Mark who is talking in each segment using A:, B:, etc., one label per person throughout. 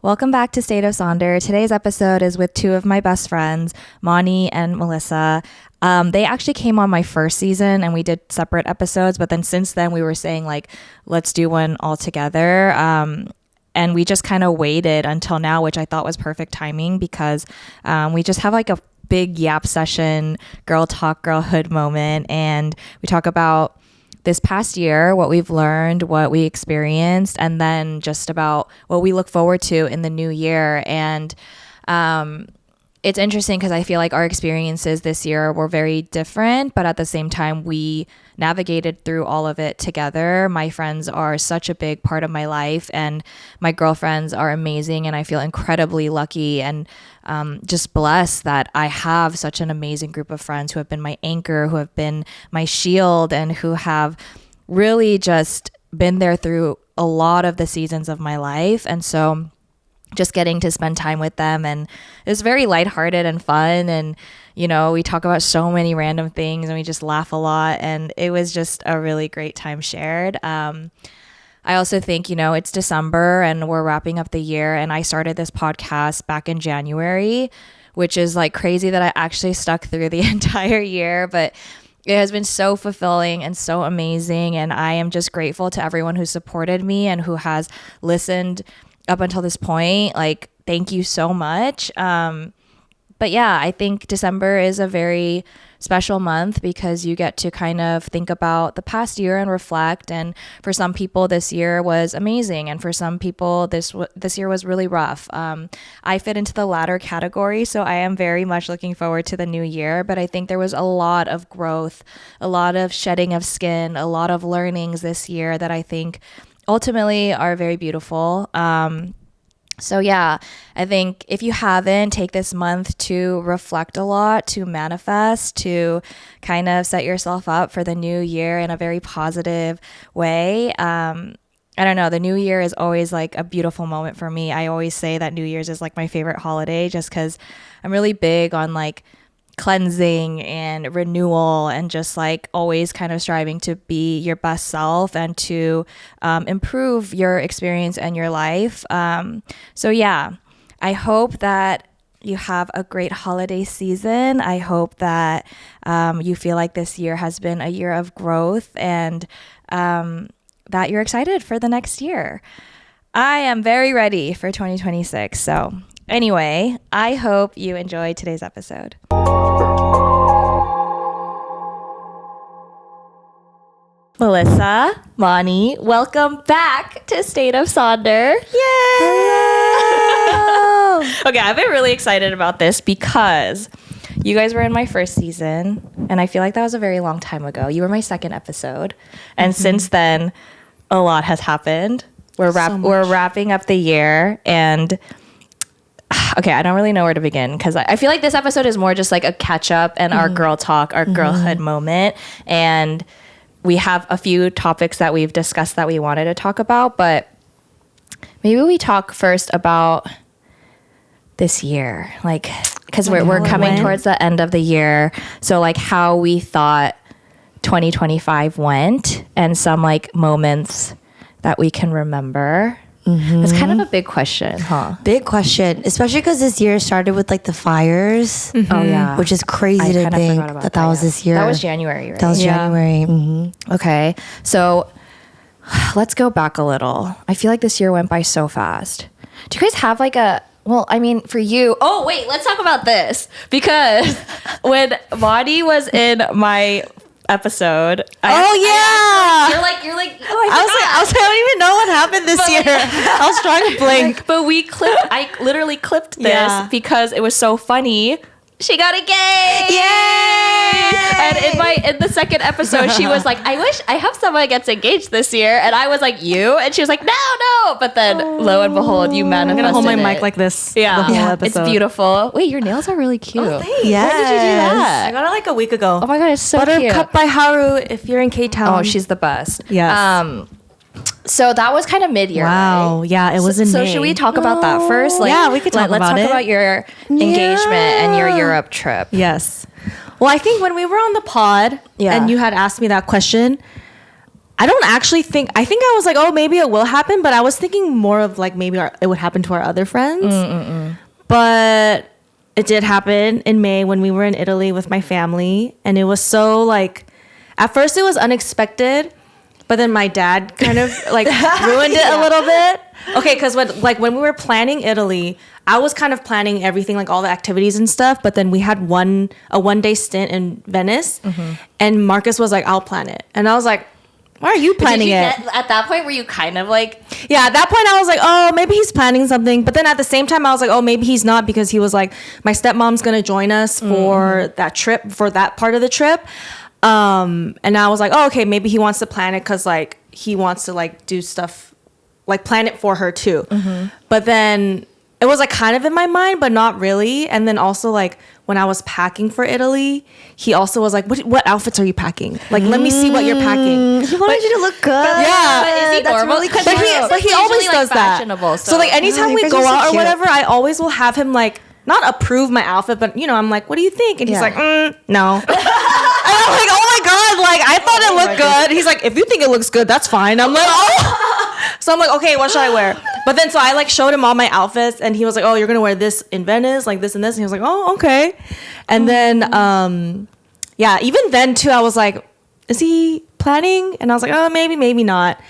A: Welcome back to State of Sonder. Today's episode is with two of my best friends, Moni and Melissa. They actually came on my first season and we did separate episodes, but then since then we were saying like, let's do one all together. And we just kind of waited until now, which I thought was perfect timing because we just have like a big yap session, girl talk, girlhood moment. And we talk about this past year, what we've learned, what we experienced, and then just about what we look forward to in the new year. And it's interesting because I feel like our experiences this year were very different, but at the same time, we navigated through all of it together. My friends are such a big part of my life, and my girlfriends are amazing, and I feel incredibly lucky and just blessed that I have such an amazing group of friends who have been my anchor, who have been my shield, and who have really just been there through a lot of the seasons of my life. And so just getting to spend time with them, and it was very lighthearted and fun, and we talk about so many random things and we just laugh a lot, and it was just a really great time shared. I also think, it's December and we're wrapping up the year, and I started this podcast back in January, which is like crazy that I actually stuck through the entire year, but it has been so fulfilling and so amazing, and I am just grateful to everyone who supported me and who has listened up until this point. Like, thank you so much. But yeah, I think December is a very special month because you get to kind of think about the past year and reflect. And for some people, this year was amazing. And for some people, this year was really rough. I fit into the latter category, so I am very much looking forward to the new year. But I think there was a lot of growth, a lot of shedding of skin, a lot of learnings this year that I think ultimately are very beautiful. So yeah, I think if you haven't, take this month to reflect a lot, to manifest, to kind of set yourself up for the new year in a very positive way. I don't know, the new year is always like a beautiful moment for me. I always say that New Year's is like my favorite holiday just because I'm really big on like cleansing and renewal and just like always kind of striving to be your best self and to improve your experience and your life. So yeah, I hope that you have a great holiday season. I hope that you feel like this year has been a year of growth and that you're excited for the next year. I am very ready for 2026. So anyway, I hope you enjoyed today's episode. Melissa, Moni, welcome back to State of Sonder. Yay! Hello! Okay, I've been really excited about this because you guys were in my first season, and I feel like that was a very long time ago. You were my second episode, and since then, a lot has happened. We're wrapping up the year, and okay, I don't really know where to begin because I feel like this episode is more just like a catch up and our girl talk, our girlhood moment. And we have a few topics that we've discussed that we wanted to talk about, but maybe we talk first about this year, like, because we're coming towards the end of the year. So like how we thought 2025 went and some like moments that we can remember. It's kind of a big question, huh?
B: Big question, especially because this year started with like the fires.
A: Oh yeah,
B: which is crazy to think that was this year.
A: That was January, right?
B: That was January.
A: Okay, so let's go back a little. I feel like this year went by so fast. Do you guys have like for you, oh wait, let's talk about this because when Moni was in my episode.
B: You're like.
A: I
B: don't even know what happened this year. I was trying to blink.
A: But I literally clipped this because it was so funny. She got engaged!
B: Yay!
A: And in the second episode, she was like, I hope someone gets engaged this year. And I was like, you? And she was like, no. But then, lo and behold, you manifested.
C: I'm going to hold my mic like this the whole episode.
A: It's beautiful. Wait, your nails are really cute.
B: Oh, thanks.
A: Yes. When did you do that?
B: I got it like a week ago.
A: Oh my God, it's so cute.
B: Buttercup by Haru if you're in K-Town.
A: Oh, she's the best.
C: Yes.
A: So that was kind of mid-year.
C: Wow.
A: Right?
C: Yeah, it was in May.
A: So should we talk about that first? Like,
B: yeah, we could talk about it.
A: Let's talk about your engagement and your Europe trip.
C: Yes.
B: Well, I think when we were on the pod and you had asked me that question,
C: I don't actually think. I think I was like, oh, maybe it will happen, but I was thinking more of like maybe it would happen to our other friends. But it did happen in May when we were in Italy with my family, and it was so like, at first it was unexpected, but then my dad kind of like ruined it a little bit. Okay, because when we were planning Italy, I was kind of planning everything, like all the activities and stuff. But then we had a 1 day stint in Venice, and Marcus was like, "I'll plan it," and I was like, "Why are you planning it?"
A: At that point, were you kind of like,
C: yeah, at that point I was like, oh, maybe he's planning something. But then at the same time, I was like, oh, maybe he's not, because he was like, my stepmom's gonna join us for that trip, for that part of the trip. And I was like, oh, okay, maybe he wants to plan it because like he wants to like do stuff, like plan it for her too. But then it was like kind of in my mind, but not really. And then also like when I was packing for Italy, he also was like, what outfits are you packing? Like, let me see what you're packing.
B: He wanted you to look good.
C: Yeah.
A: but is he
B: That's
A: normal?
B: really
C: But he always does that. So like anytime we go out or whatever, I always will have him like not approve my outfit, but I'm like, what do you think? And he's like, no. And I'm like, oh my god, like I thought it looked good. He's like, if you think it looks good, that's fine. I'm like, oh. So I'm like, okay, what should I wear? But then so I like showed him all my outfits, and he was like, oh, you're gonna wear this in Venice, like this and this. And he was like, oh, okay. And then yeah, even then too, I was like, is he planning? And I was like, oh, maybe not.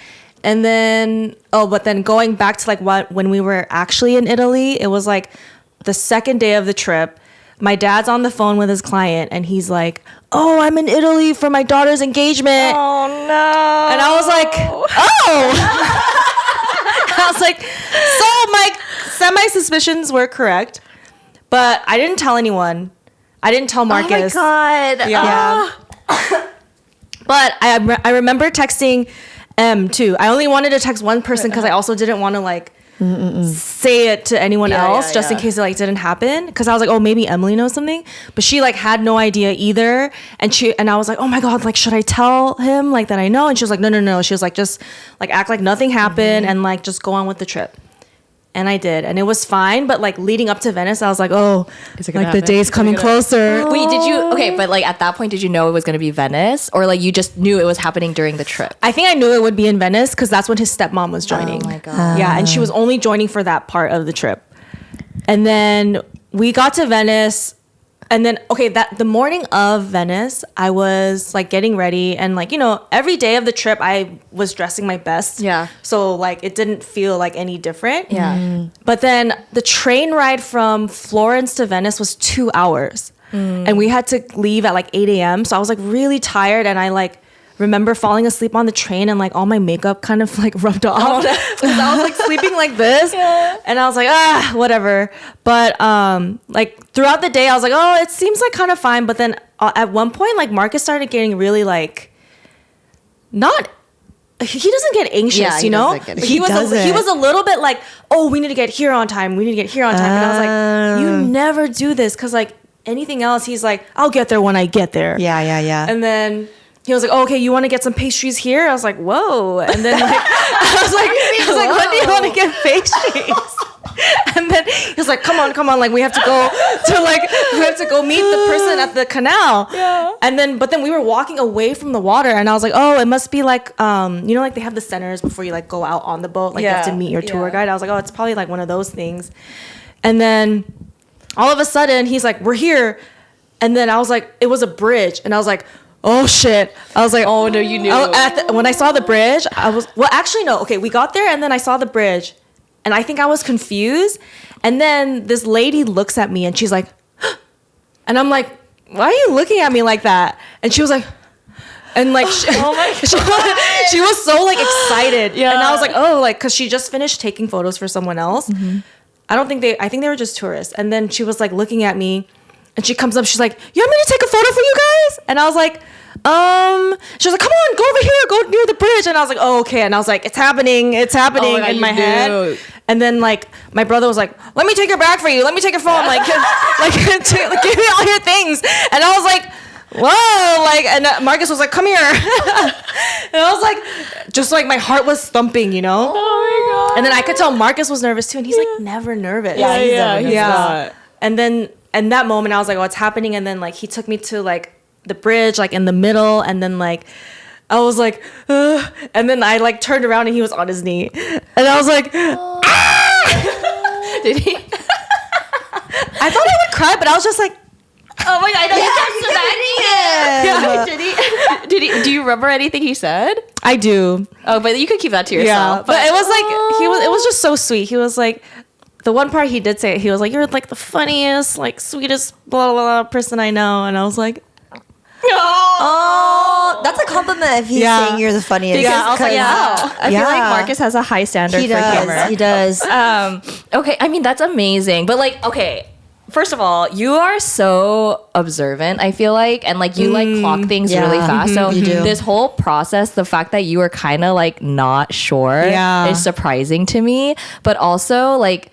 C: And then but then going back to like when we were actually in Italy, it was like the second day of the trip. My dad's on the phone with his client, and he's like, oh, I'm in Italy for my daughter's engagement.
A: Oh no.
C: And I was like, oh. I was like, so my semi-suspicions were correct, but I didn't tell anyone. I didn't tell Marcus.
A: Oh my god.
C: Yeah. But I remember texting M too. I only wanted to text one person because I also didn't want to like say it to anyone else just in case it like didn't happen, because I was like, oh, maybe Emily knows something, but she like had no idea either. And I was like, oh my god, like should I tell him like that I know? And she was like, no. She was like, just like act like nothing happened and like just go on with the trip. And I did, and it was fine. But like leading up to Venice, I was like, oh, like the day's coming closer.
A: Wait, did you? Okay, but like at that point, did you know it was going to be Venice, or like you just knew it was happening during the trip?
C: I think I knew it would be in Venice because that's when his stepmom was joining.
A: Oh my god!
C: Yeah, and she was only joining for that part of the trip. And then we got to Venice. And then, that the morning of Venice, I was like getting ready, and like, every day of the trip, I was dressing my best.
A: Yeah.
C: So like, it didn't feel like any different.
A: Yeah.
C: But then the train ride from Florence to Venice was 2 hours, and we had to leave at like 8 a.m. So I was like really tired, and I like remember falling asleep on the train, and like all my makeup kind of like rubbed off because I was like sleeping like this. And I was like, whatever. But like throughout the day I was like, oh, it seems like kind of fine. But then at one point, like Marcus started getting really like he doesn't get anxious, you know? He was a little bit like, oh, we need to get here on time. And I was like, you never do this, because like anything else, he's like, I'll get there when I get there.
B: Yeah.
C: And then he was like, oh, okay, you want to get some pastries here? I was like, whoa. And then like, I was like, when do you want to get pastries? And then he was like, come on, like we have to go meet the person at the canal. Yeah. And then, but then we were walking away from the water, and I was like, oh, it must be like, like they have the centers before you like go out on the boat, like you have to meet your tour guide. I was like, oh, it's probably like one of those things. And then all of a sudden he's like, we're here. And then I was like, it was a bridge, and I was like, oh shit. I was like, oh no, you knew. When I saw the bridge, actually no. Okay, we got there, and then I saw the bridge, and I think I was confused. And then this lady looks at me, and she's like, and I'm like, why are you looking at me like that? And she was like, and like, oh my God. She was so like excited. Yeah. And I was like, oh, like, cause she just finished taking photos for someone else. I think they were just tourists. And then she was like looking at me, and she comes up, she's like, you want me to take a photo for you guys? And I was like, she was like, come on, go over here, go near the bridge. And I was like, oh, okay. And I was like, it's happening in my head. And then like my brother was like, let me take your bag for you. Let me take your phone. Like give me all your things. And I was like, whoa, like, and Marcus was like, come here. And I was like, just like my heart was thumping, you know? Oh my God. And then I could tell Marcus was nervous too. And he's like, never nervous.
A: Yeah, he's not.
C: And then in that moment, I was like, what's happening? And then like he took me to like the bridge, like in the middle, and then like I was like, ugh. And then I like turned around and he was on his knee. And I was like, ah!
A: Did he?
C: I thought I would cry, but I was just like,
A: Oh my god, I know you kept smacking him. Yeah. Did he? Do you remember anything he said?
C: I do.
A: Oh, but you could keep that to
C: Yeah.
A: yourself.
C: But it was like, it was just so sweet. He was like, the one part he did say, he was like, you're like the funniest, like sweetest, blah, blah, blah person I know. And I was like,
B: Oh, that's a compliment if he's
C: Yeah.
B: saying you're the funniest.
C: Yeah, I was like,
B: Because-
A: I feel like Marcus has a high standard
B: he
A: for
B: does.
A: humor.
B: He does.
A: Okay, I mean that's amazing. But like, okay, first of all, you are so observant, I feel like, and like you like clock things
B: yeah.
A: really fast. So
B: You do.
A: this whole process, the fact that you were kind of like not sure
C: Yeah.
A: is surprising to me. But also like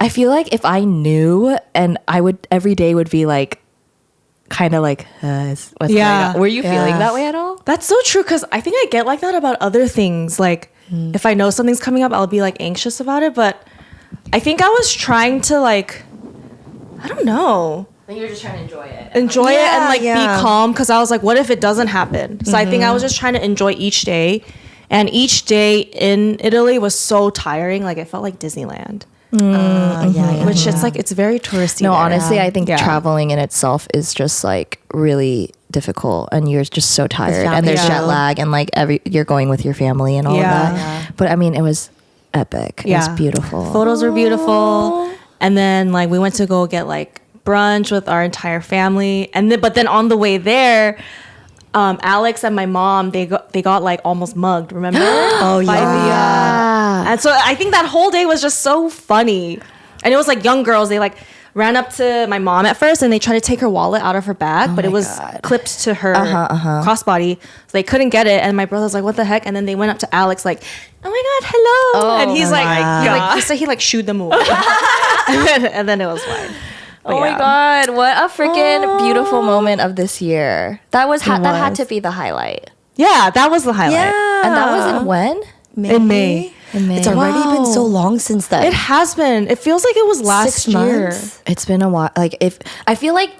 A: I feel like if I knew and I would every day would be like kind of like what's going on? Were you feeling
B: Yeah.
A: that way at all?
C: that's so true. Cause I think I get like that about other things. Like if I know something's coming up, I'll be like anxious about it. But I think I was trying to like, I don't know.
A: Then you're just trying to enjoy it.
C: Enjoy it and
B: Yeah,
C: like
B: yeah.
C: be calm because I was like, what if it doesn't happen? So I think I was just trying to enjoy each day, and each day in Italy was so tiring. Like it felt like Disneyland, which it's like it's very touristy.
A: No,
C: there.
A: honestly, I think
C: Yeah.
A: traveling in itself is just like really difficult, and you're just so tired, and there's
B: family
A: jet lag, and like you're going with your family and all of
C: Yeah.
A: that. But I mean, it was epic. It was beautiful.
C: Photos were beautiful, and then like we went to go get like brunch with our entire family, and then but then on the way there. Alex and my mom, they got like almost mugged. Remember?
B: Oh,
C: By
B: yeah.
C: and so I think that whole day was just so funny, and it was like young girls. They like ran up to my mom at first, and they tried to take her wallet out of her bag, but it was clipped to her crossbody, so they couldn't get it. And my brother was like, "What the heck?" And then they went up to Alex like, "Oh my god, hello!" And he's like, he said he like shooed them away, and then it was fine. But
A: Oh my god, what a freaking beautiful moment of this year. That was that had to be the highlight.
C: Yeah, that was the highlight.
B: Yeah.
A: And that was in when?
C: In May.
A: In May.
B: It's already been so long since then.
C: It has been. It feels like it was last
B: 6
C: year.
B: months.
A: It's been a while. Like if I feel like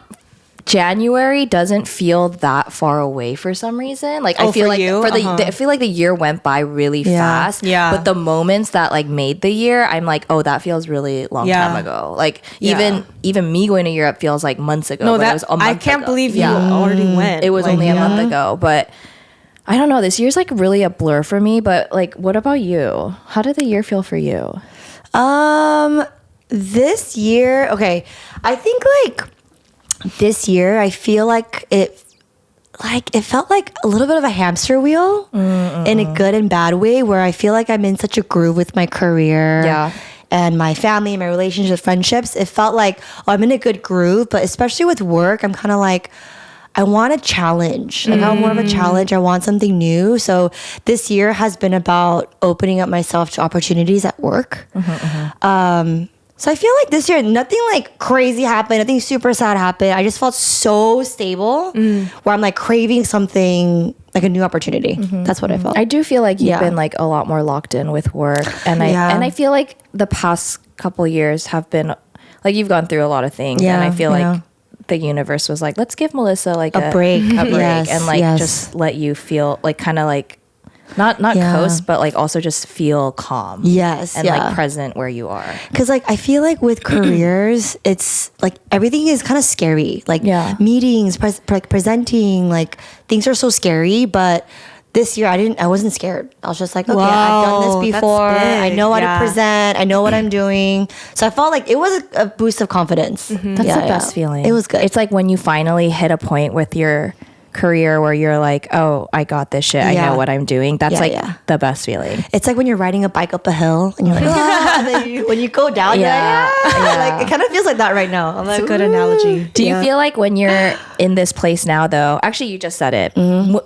A: January doesn't feel that far away for some reason. Like I feel
C: for
A: like
C: you?
A: for I feel like the year went by really fast.
C: Yeah.
A: But the moments that like made the year, I'm like, oh, that feels really long time ago. Like even me going to Europe feels like months ago.
C: No,
A: but it
C: that
A: was a month
C: I can't
A: ago.
C: believe you already went.
A: It was
C: Like,
A: only a month ago, but I don't know. This year's like really a blur for me. But like, what about you? How did the year feel for you?
B: This year, okay, I think like this year, I feel like it felt like a little bit of a hamster wheel in a good and bad way, where I feel like I'm in such a groove with my career.
A: Yeah.
B: And my family, my relationships, friendships. It felt like, oh, I'm in a good groove, but especially with work, I'm kind of like, I want a challenge. Like, I want more of a challenge. I want something new. So this year has been about opening up myself to opportunities at work. So I feel like this year, nothing like crazy happened. Nothing super sad happened. I just felt so stable where I'm like craving something like a new opportunity. That's what I felt.
A: I do feel like you've
B: Yeah.
A: been like a lot more locked in with work, and I feel like the past couple years have been like you've gone through a lot of things,
B: Yeah,
A: and I feel
B: yeah.
A: like the universe was like, let's give Melissa like
B: A break. Yes,
A: and like
B: yes.
A: just let you feel like kind of like not
B: Yeah.
A: coast, but like also just feel calm.
B: Yes,
A: and
B: yeah.
A: like present where you are.
B: Because like I feel like with careers, it's like everything is kind of scary. Like
A: Yeah.
B: meetings, presenting, like things are so scary. But this year I wasn't scared. I was just like, okay, I've done
C: Wow,
B: this
C: that's
B: before. I
C: big.
B: know how
C: Yeah.
B: to present. I know what I'm doing. So I felt like it was a boost of confidence.
A: That's the best feeling.
B: It was good.
A: It's like when you finally hit a point with your career where you're like, oh, I got this shit. I
B: Yeah.
A: know what I'm doing. That's
B: Yeah,
A: like
B: yeah.
A: the best feeling.
B: It's like when you're riding a bike up a hill and you're like, ah, and then when you go down,
A: Yeah.
B: you're like, ah.
A: Yeah.
B: Like, it kind of feels like that right now. I'm
C: That's
B: like,
C: a good
B: "Ooh."
C: analogy.
A: Do you
B: Yeah.
A: feel like when you're in this place now, though? Actually, you just said it.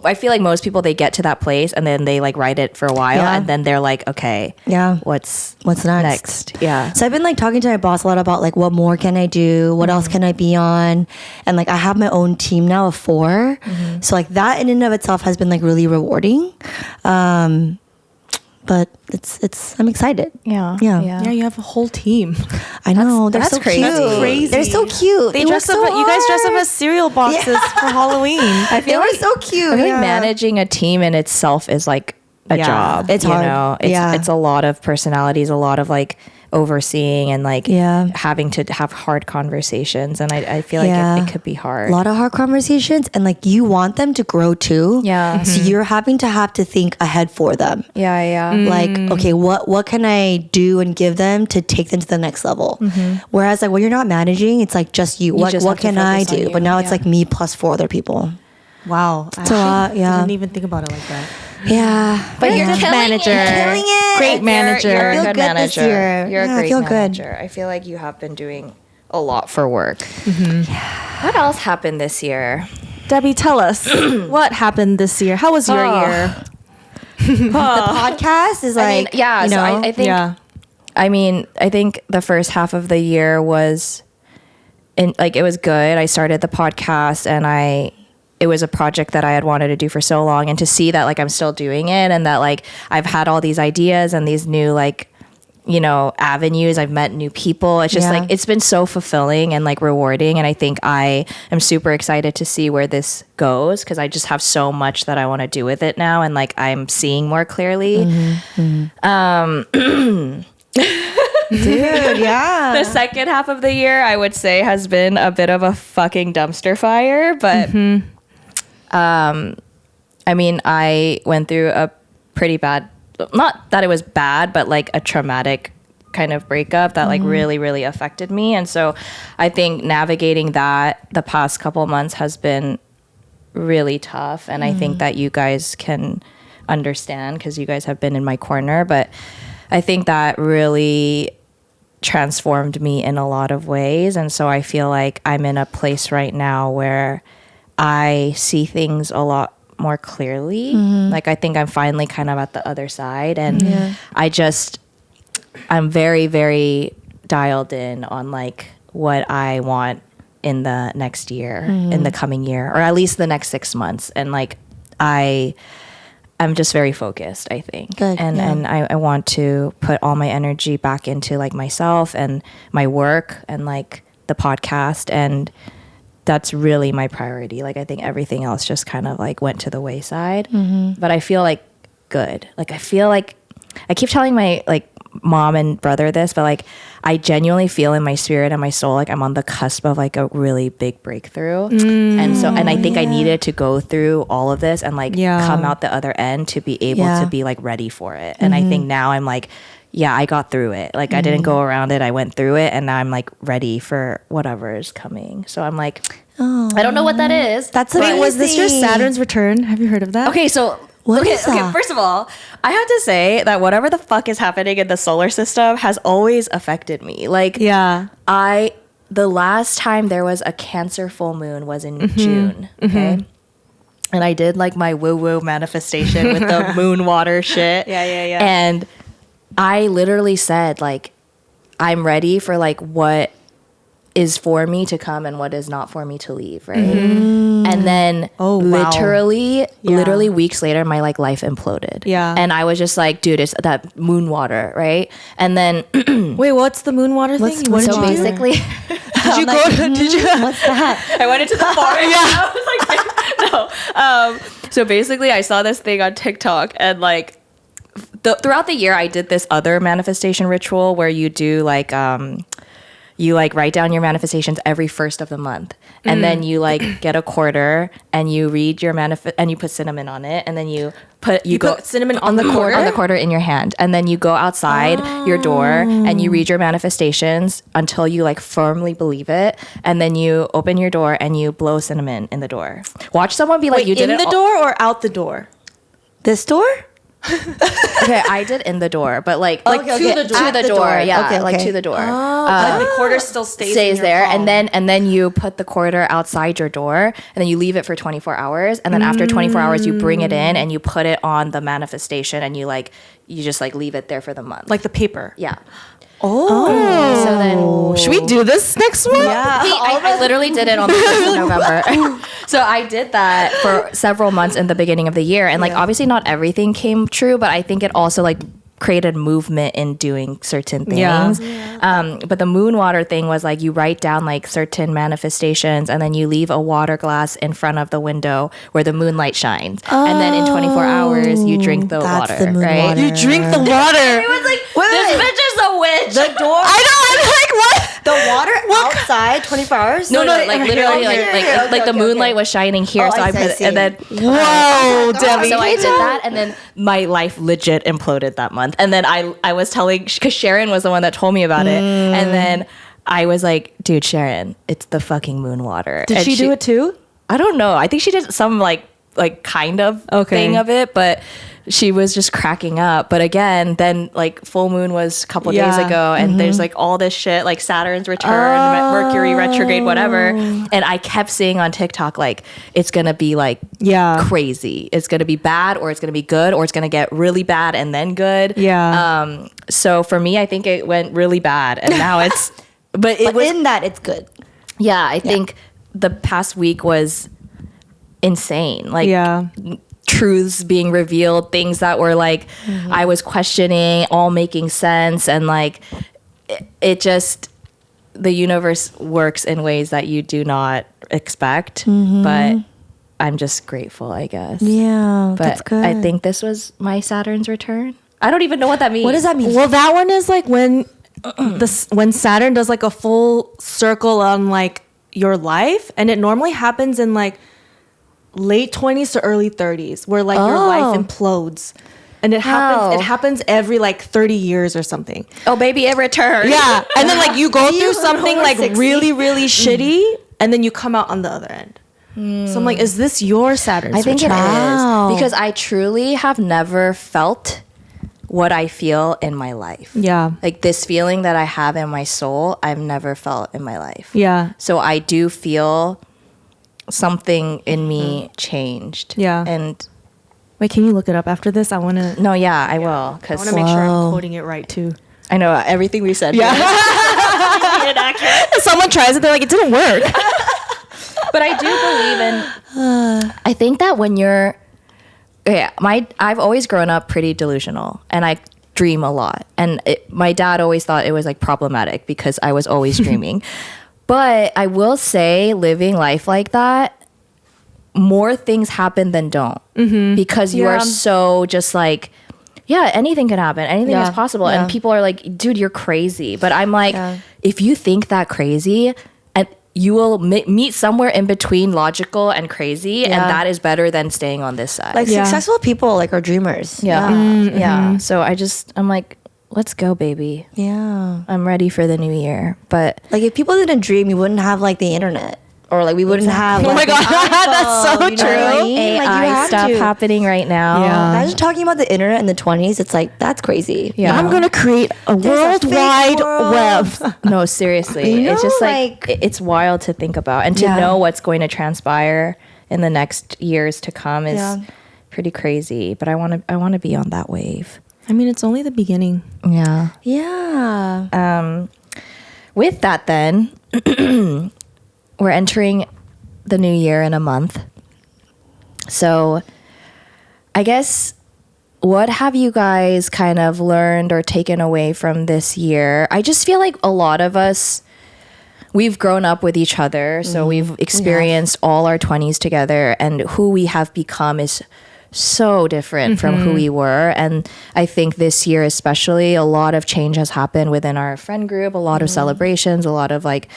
A: I feel like most people, they get to that place and then they like ride it for a while,
B: Yeah.
A: and then they're like, okay,
B: Yeah.
A: what's
B: What's next?
A: Yeah.
B: So I've been like talking to my boss a lot about like what more can I do? What else can I be on? And like I have my own team now of 4. So like that in and of itself has been like really rewarding. but I'm excited.
A: Yeah.
B: Yeah.
C: Yeah, you have a whole team.
B: I know. They're
A: that's
B: so
A: crazy.
B: cute.
A: That's
C: crazy.
B: They're so cute.
C: They
B: work
C: dress up.
B: so
C: You guys dress up
B: hard.
C: as cereal boxes for Halloween.
A: I
B: They
A: feel
B: were
A: like
B: so cute.
A: I feel
B: yeah.
A: like managing a team in itself is like a
C: Yeah.
A: job.
B: It's
A: you
B: hard.
A: know? It's
B: Yeah.
A: it's a lot of personalities, a lot of like overseeing and like
B: Yeah.
A: having to have hard conversations. And I feel like
B: Yeah.
A: it could be hard.
B: A lot of hard conversations, and like you want them to grow too.
A: Yeah.
B: So you're having to think ahead for them.
A: Yeah, yeah.
B: Like, okay, what can I do and give them to take them to the next level? Whereas like when you're not managing, it's like just you. What
A: just have to
B: can I
A: focus on
B: do?
A: you.
B: But now it's
A: Yeah.
B: like me plus 4 other people.
C: Wow.
B: It's a lot, yeah.
C: I didn't even think about it like that.
B: Yeah.
A: But you're
C: Good
A: killing
C: manager.
A: it.
B: Killing it.
C: Great manager.
A: You're
B: I
A: a
B: feel
A: good
B: good this
A: manager.
B: year.
A: You're a
B: Yeah, I
A: great
B: feel good.
A: manager. I feel like you have been doing a lot for work. What else happened this year?
C: Debbie, tell us what happened this year. How was your year?
B: The podcast is like,
A: I mean, yeah.
B: you
A: So
B: know,
A: I think.
C: Yeah.
A: I mean, I think the first half of the year was, it was good. I started the podcast, and it was a project that I had wanted to do for so long, and to see that like I'm still doing it, and that like I've had all these ideas and these new like, you know, avenues. I've met new people. It's just
B: Yeah.
A: like it's been so fulfilling and like rewarding, and I think I am super excited to see where this goes, because I just have so much that I want to do with it now, and like I'm seeing more clearly.
B: dude, yeah.
A: The second half of the year, I would say, has been a bit of a fucking dumpster fire. But, I mean, I went through a pretty bad, not that it was bad, but like a traumatic kind of breakup that like really, really affected me. And so I think navigating that the past couple months has been really tough. And I think that you guys can understand, because you guys have been in my corner. But I think that really transformed me in a lot of ways. And so I feel like I'm in a place right now where I see things a lot more clearly. Like I think I'm finally kind of at the other side. And I'm very, very dialed in on like what I want in the next year, in the coming year, or at least the next 6 months. And like I'm just very focused, I think.
B: Good,
A: and
B: yeah.
A: and I want to put all my energy back into like myself and my work and like the podcast, and that's really my priority. Like I think everything else just kind of like went to the wayside. But I feel like good. Like I feel like I keep telling my like mom and brother this, but like I genuinely feel in my spirit and my soul like I'm on the cusp of like a really big breakthrough. And I think I needed to go through all of this and like come out the other end to be able to be like ready for it. And I think now I'm like, yeah, I got through it. Like I didn't go around it. I went through it, and now I'm like ready for whatever is coming. So I'm like, I don't know what that is.
B: That's
C: Wait,
B: amazing.
C: was this your Saturn's return? Have you heard of that?
A: Okay, so
B: What
A: okay,
B: is that?
A: okay, first of all, I have to say that whatever the fuck is happening in the solar system has always affected me. Like,
C: Yeah.
A: the last time there was a Cancer full moon was in June. Okay. And I did like my woo-woo manifestation with the moon water shit.
C: Yeah.
A: And I literally said, like, I'm ready for like what is for me to come and what is not for me to leave, right? And then
C: Oh, wow.
A: literally weeks later, my like life imploded.
C: Yeah.
A: And I was just like, dude, it's that moon water, right? And then
C: Wait, what's the moon water thing? What did
A: so
C: you do?
A: basically
C: Did you go? Did you?
B: What's that?
A: I went into the forest. I was like, no. So basically I saw this thing on TikTok, and like throughout the year I did this other manifestation ritual where you do like you like write down your manifestations every first of the month, and then you like get a quarter and you read your and you put cinnamon on it, and then you put
C: cinnamon on the
A: quarter in your hand, and then you go outside your door and you read your manifestations until you like firmly believe it, and then you open your door and you blow cinnamon in the door. Watch someone be like,
C: Wait,
A: you did
C: in
A: it
C: the door or out the door?
B: This door?
A: Okay, I did in the door, but like
B: Okay, okay.
A: to
B: At
A: the
B: the
A: door,
B: door.
A: yeah,
B: Okay,
A: like
B: okay.
A: to the door.
C: Like the quarter still stays in your
A: there,
C: palm.
A: and then you put the quarter outside your door, and then you leave it for 24 hours, and then after 24 hours you bring it in and you put it on the manifestation, and you just like leave it there for the month.
C: Like the paper.
A: Yeah.
C: Oh.
A: So then
C: Should we do this next one?
B: Yeah.
A: I literally did it on the 1st of November. So I did that for several months in the beginning of the year. And like, obviously not everything came true, but I think it also like created movement in doing certain things. But the moon water thing was like you write down like certain manifestations and then you leave a water glass in front of the window where the moonlight shines. And then in 24 hours you drink the
B: That's
A: water,
B: the moon
A: right?
B: water.
C: You drink the water.
A: Everyone's like, this bitch is a witch.
B: The door.
C: I know. I'm like, what?
B: The water outside 24 hours?
A: No, like literally,
B: okay,
A: like the moonlight was shining here,
B: Oh,
A: so
B: I
A: I
B: see, I
A: put
B: see.
A: and then
C: Whoa, Debbie.
A: so I did that, and then my life legit imploded that month. And then I was telling, because Sharon was the one that told me about it, and then I was like, dude, Sharon, it's the fucking moon water.
C: Did
A: And
C: she do it too?
A: I don't know. I think she did some like kind of thing of it, but she was just cracking up. But again, then like full moon was a couple days ago, and there's like all this shit like Saturn's return, Mercury retrograde, whatever. And I kept seeing on TikTok like it's gonna be like crazy. It's gonna be bad, or it's gonna be good, or it's gonna get really bad and then good. So for me, I think it went really bad, and now it's. But it was
B: in that it's good.
A: Yeah, I think the past week was insane. Like truths being revealed, things that were like I was questioning, all making sense, and like it just the universe works in ways that you do not expect. But I'm just grateful, I guess.
B: Yeah,
A: But
B: that's good.
A: I think this was my Saturn's return. I don't even know what that means.
B: What does that mean?
C: Well, that one is like when when Saturn does like a full circle on like your life, and it normally happens in like late 20s to early 30s, where like your life implodes, and it happens every like 30 years or something.
A: Oh, baby, it returned.
C: Yeah, and then like you go through something like
B: 60.
C: really shitty, and then you come out on the other end. So I'm like, is this your Saturn's
A: I think
C: return?
A: it is, because I truly have never felt what I feel in my life.
C: Yeah.
A: Like this feeling that I have in my soul, I've never felt in my life.
C: Yeah.
A: So I do feel something in me changed.
C: Yeah.
A: And
C: Wait, can you look it up after this? I want to.
A: no, yeah, I will.
C: I
A: Because
C: want to make sure I'm quoting it right too.
A: I know everything we said.
C: Yeah. Someone tries it, they're like, it didn't work.
A: But I do believe in. I think that when you're, I've always grown up pretty delusional, and I dream a lot. And my dad always thought it was like problematic because I was always dreaming. But I will say, living life like that, more things happen than don't, because you are so just like. Yeah, anything can happen. Anything is possible. And people are like, dude, you're crazy. But I'm like, if you think that crazy, and you will meet somewhere in between logical and crazy, and that is better than staying on this side.
B: Like successful people like are dreamers.
A: Yeah. So I'm like, let's go, baby.
B: Yeah.
A: I'm ready for the new year. But
B: Like if people didn't dream, you wouldn't have like the internet. Or like we wouldn't have.
C: Oh my
B: like,
C: God,
B: an
C: that's so
B: iPhone, you know what I
C: true.
B: mean? Like, you
A: AI
B: have
A: stuff
B: to.
A: happening right now.
C: Yeah.
B: Imagine talking about the internet in the 20s. It's like that's crazy.
A: Yeah.
C: I'm gonna create a
B: There's a fake
C: worldwide
B: world.
C: web.
A: No, seriously.
B: You
A: It's just
B: know,
A: like,
B: like-
A: it's wild to think about. And to know what's going to transpire in the next years to come is pretty crazy. But I want to be on that wave.
C: I mean, it's only the beginning.
A: Yeah.
B: Yeah.
A: With that, then, we're entering the new year in a month. So I guess, what have you guys kind of learned or taken away from this year? I just feel like a lot of us, we've grown up with each other. So we've experienced all our 20s together, and who we have become is so different from who we were. And I think this year especially, a lot of change has happened within our friend group, a lot of celebrations, a lot of like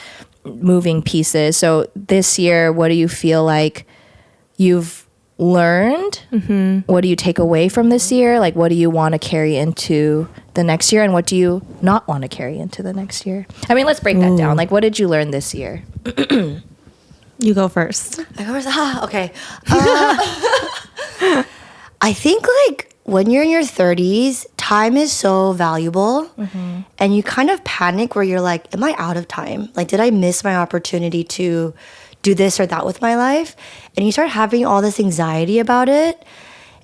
A: moving pieces. So this year, what do you feel like you've learned? What do you take away from this year? Like, what do you want to carry into the next year, and what do you not want to carry into the next year? I mean, let's break that down. Like, what did you learn this year?
C: You go first.
B: Okay. I think like when you're in your 30s, time is so valuable, and you kind of panic where you're like, am I out of time? Like, did I miss my opportunity to do this or that with my life? And you start having all this anxiety about it.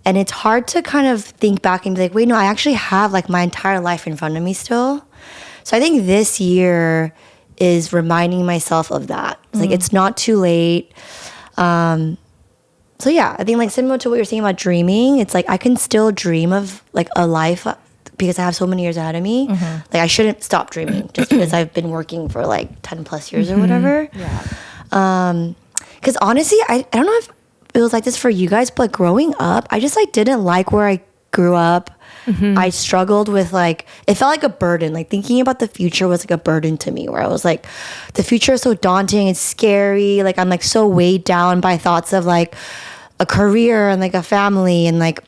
B: And it's hard to kind of think back and be like, wait, no, I actually have like my entire life in front of me still. So I think this year is reminding myself of that. It's like, it's not too late. So yeah, I think like similar to what you're saying about dreaming, it's like I can still dream of like a life because I have so many years ahead of me. Like I shouldn't stop dreaming just because I've been working for like 10 plus years or whatever. Because honestly, I don't know if it was like this for you guys, but growing up, I just like didn't like where I grew up. I struggled with like, it felt like a burden. Like thinking about the future was like a burden to me, where I was like, the future is so daunting and scary. Like I'm like so weighed down by thoughts of like a career and like a family. And like,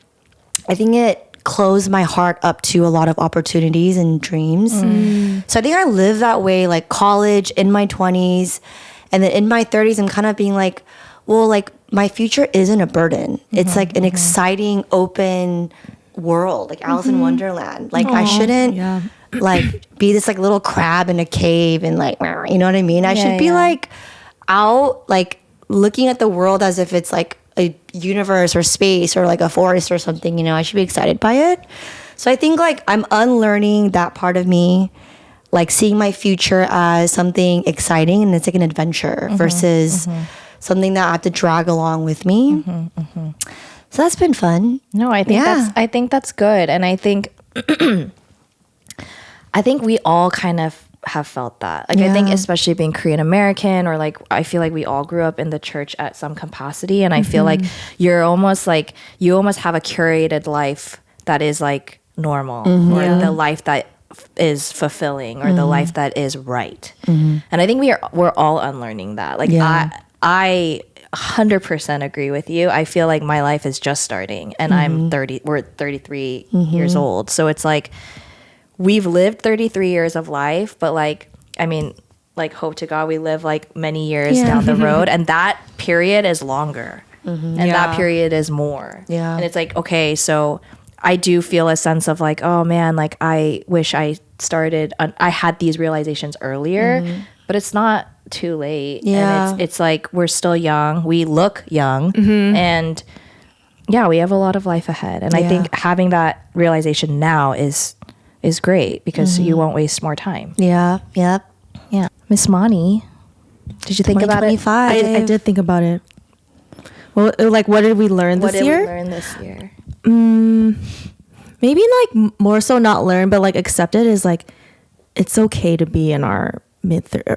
B: I think it closed my heart up to a lot of opportunities and dreams. So I think I lived that way, like college, in my 20s. And then in my 30s, I'm kind of being like, well, like my future isn't a burden. It's like an exciting, open world, like Alice in Wonderland. Like I shouldn't like be this like little crab in a cave and like, you know what I mean? I should be like out, like looking at the world as if it's like a universe or space or like a forest or something, you know. I should be excited by it. So I think like I'm unlearning that part of me, like seeing my future as something exciting and it's like an adventure versus something that I have to drag along with me. So that's been fun.
A: No, I think that's good. And I think we all kind of have felt that. Like I think especially being Korean American, or like I feel like we all grew up in the church at some capacity, and I feel like you're almost like you almost have a curated life that is like normal, or the life that is fulfilling, or the life that is right. And I think we're all unlearning that. Like I 100% agree with you. I feel like my life is just starting, and we're 33 years old. So it's like we've lived 33 years of life, but like, I mean, like hope to God we live like many years down the road, and that period is longer, and that period is more. And it's like, okay, so I do feel a sense of like, oh man, like I wish I had these realizations earlier, but it's not too late. And it's like we're still young, we look young, and we have a lot of life ahead. And I think having that realization now is great, because you won't waste more time. Miss Moni, did you think about it?
C: I did think about it. Well, like what did we learn this year? Maybe like more so not learn, but like accept it is like it's okay to be in our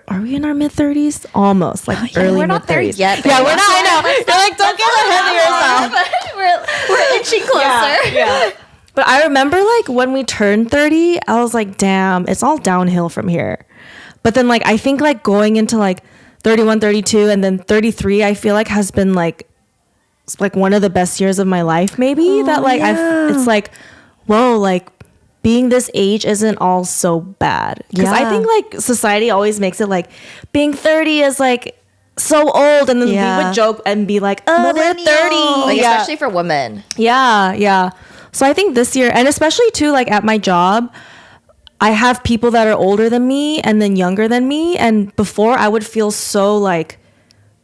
C: are we in our mid-30s? Almost like early
A: we're not there
C: mid-30s
A: yet.
C: Yeah, we're not. I know. You're like, don't get ahead of yourself.
A: we're inching closer.
C: Yeah. But I remember like when we turned 30, I was like, damn, it's all downhill from here. But then like I think like going into like 31, 32, and then 33, I feel like has been like it's like one of the best years of my life, maybe. It's like, whoa, like being this age isn't all so bad. Because I think like society always makes it like being 30 is like so old, and then we would joke and be like, oh, they're 30.
A: Like, especially for women.
C: Yeah. So I think this year, and especially too, like at my job, I have people that are older than me and then younger than me. And before I would feel so like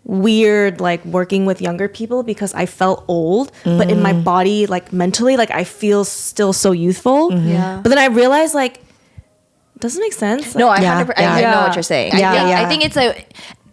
C: weird like working with younger people because I felt old, but in my body, like mentally, like I feel still so youthful. But then I realized like doesn't make sense.
A: No, I know what you're saying. I think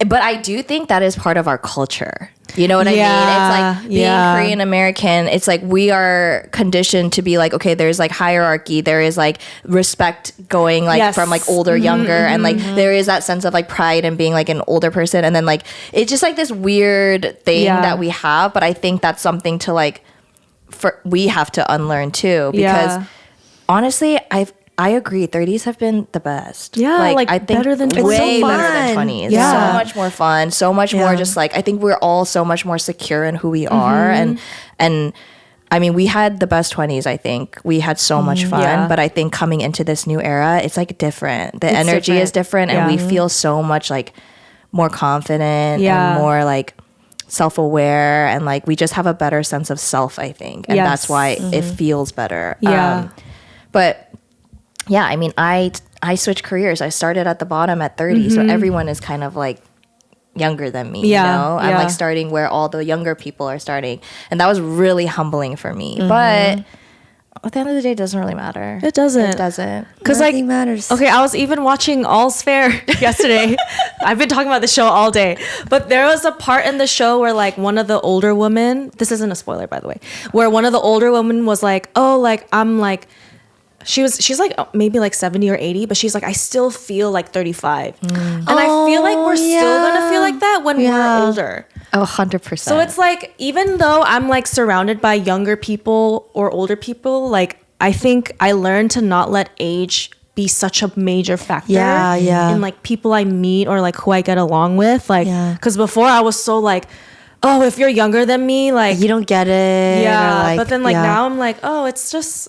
A: but I do think that is part of our culture. You know what I mean? It's like being Korean American, it's like we are conditioned to be like, okay, there's like hierarchy, there is like respect going like from like older, younger, and like there is that sense of like pride in being like an older person, and then like it's just like this weird thing that we have. But I think that's something to like we have to unlearn too, because honestly, I agree. 30s have been the best.
C: Yeah, like I think
A: better than way
B: so
A: better than 20s.
C: Yeah.
A: So much more fun. So much more just like I think we're all so much more secure in who we are, and I mean we had the best 20s. I think we had so much fun, but I think coming into this new era, it's like different. The energy is different, and we feel so much like more confident and more like self-aware, and like we just have a better sense of self, I think, and that's why it feels better. But yeah, I mean, I switched careers. I started at the bottom at 30, so everyone is kind of like younger than me. You know, I'm like starting where all the younger people are starting, and that was really humbling for me. But at the end of the day, it doesn't really matter.
C: It doesn't.
A: It doesn't.
C: Because like
B: matters.
C: Okay, I was even watching All's Fair yesterday. I've been talking about the show all day, but there was a part in the show where like one of the older women. This isn't a spoiler, by the way. Where one of the older women was like, "Oh, like I'm like." she's like maybe like 70 or 80, but she's like, I still feel like 35. And I feel like we're still gonna feel like that when we're older.
A: Oh, 100%.
C: So it's like, even though I'm like surrounded by younger people or older people, like I think I learned to not let age be such a major factor in like people I meet or like who I get along with. Like, because before I was so like, oh, if you're younger than me, like
B: you don't get it.
C: Yeah.
B: Like,
C: but then like now I'm like, oh, it's just,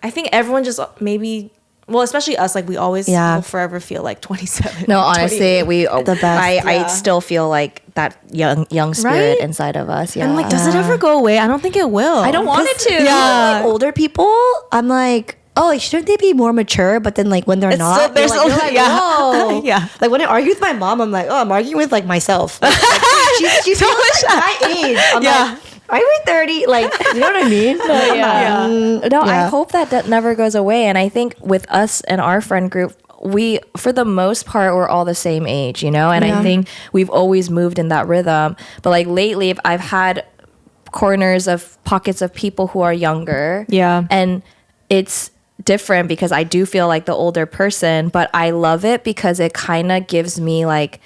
C: I think everyone just maybe, well, especially us, like we always will forever feel like 27.
A: No, honestly,
B: the best.
A: I still feel like that young spirit inside of us. Yeah.
C: And like, does it ever go away? I don't think it will.
A: I don't want it to.
B: Like older people, I'm like, oh, like, shouldn't they be more mature? But then, like, when they're not,
C: still,
B: you're like, whoa.
C: Yeah.
B: Like, when I argue with my mom, I'm like, oh, I'm arguing with, like, myself. Like, she feels like my age. I'm like, are we 30? Like, you know what I mean?
A: I hope that never goes away. And I think with us and our friend group, we, for the most part, we're all the same age, you know? And I think we've always moved in that rhythm. But, like, lately, I've had corners of pockets of people who are younger.
C: Yeah.
A: And it's different because I do feel like the older person, but I love it because it kind of gives me like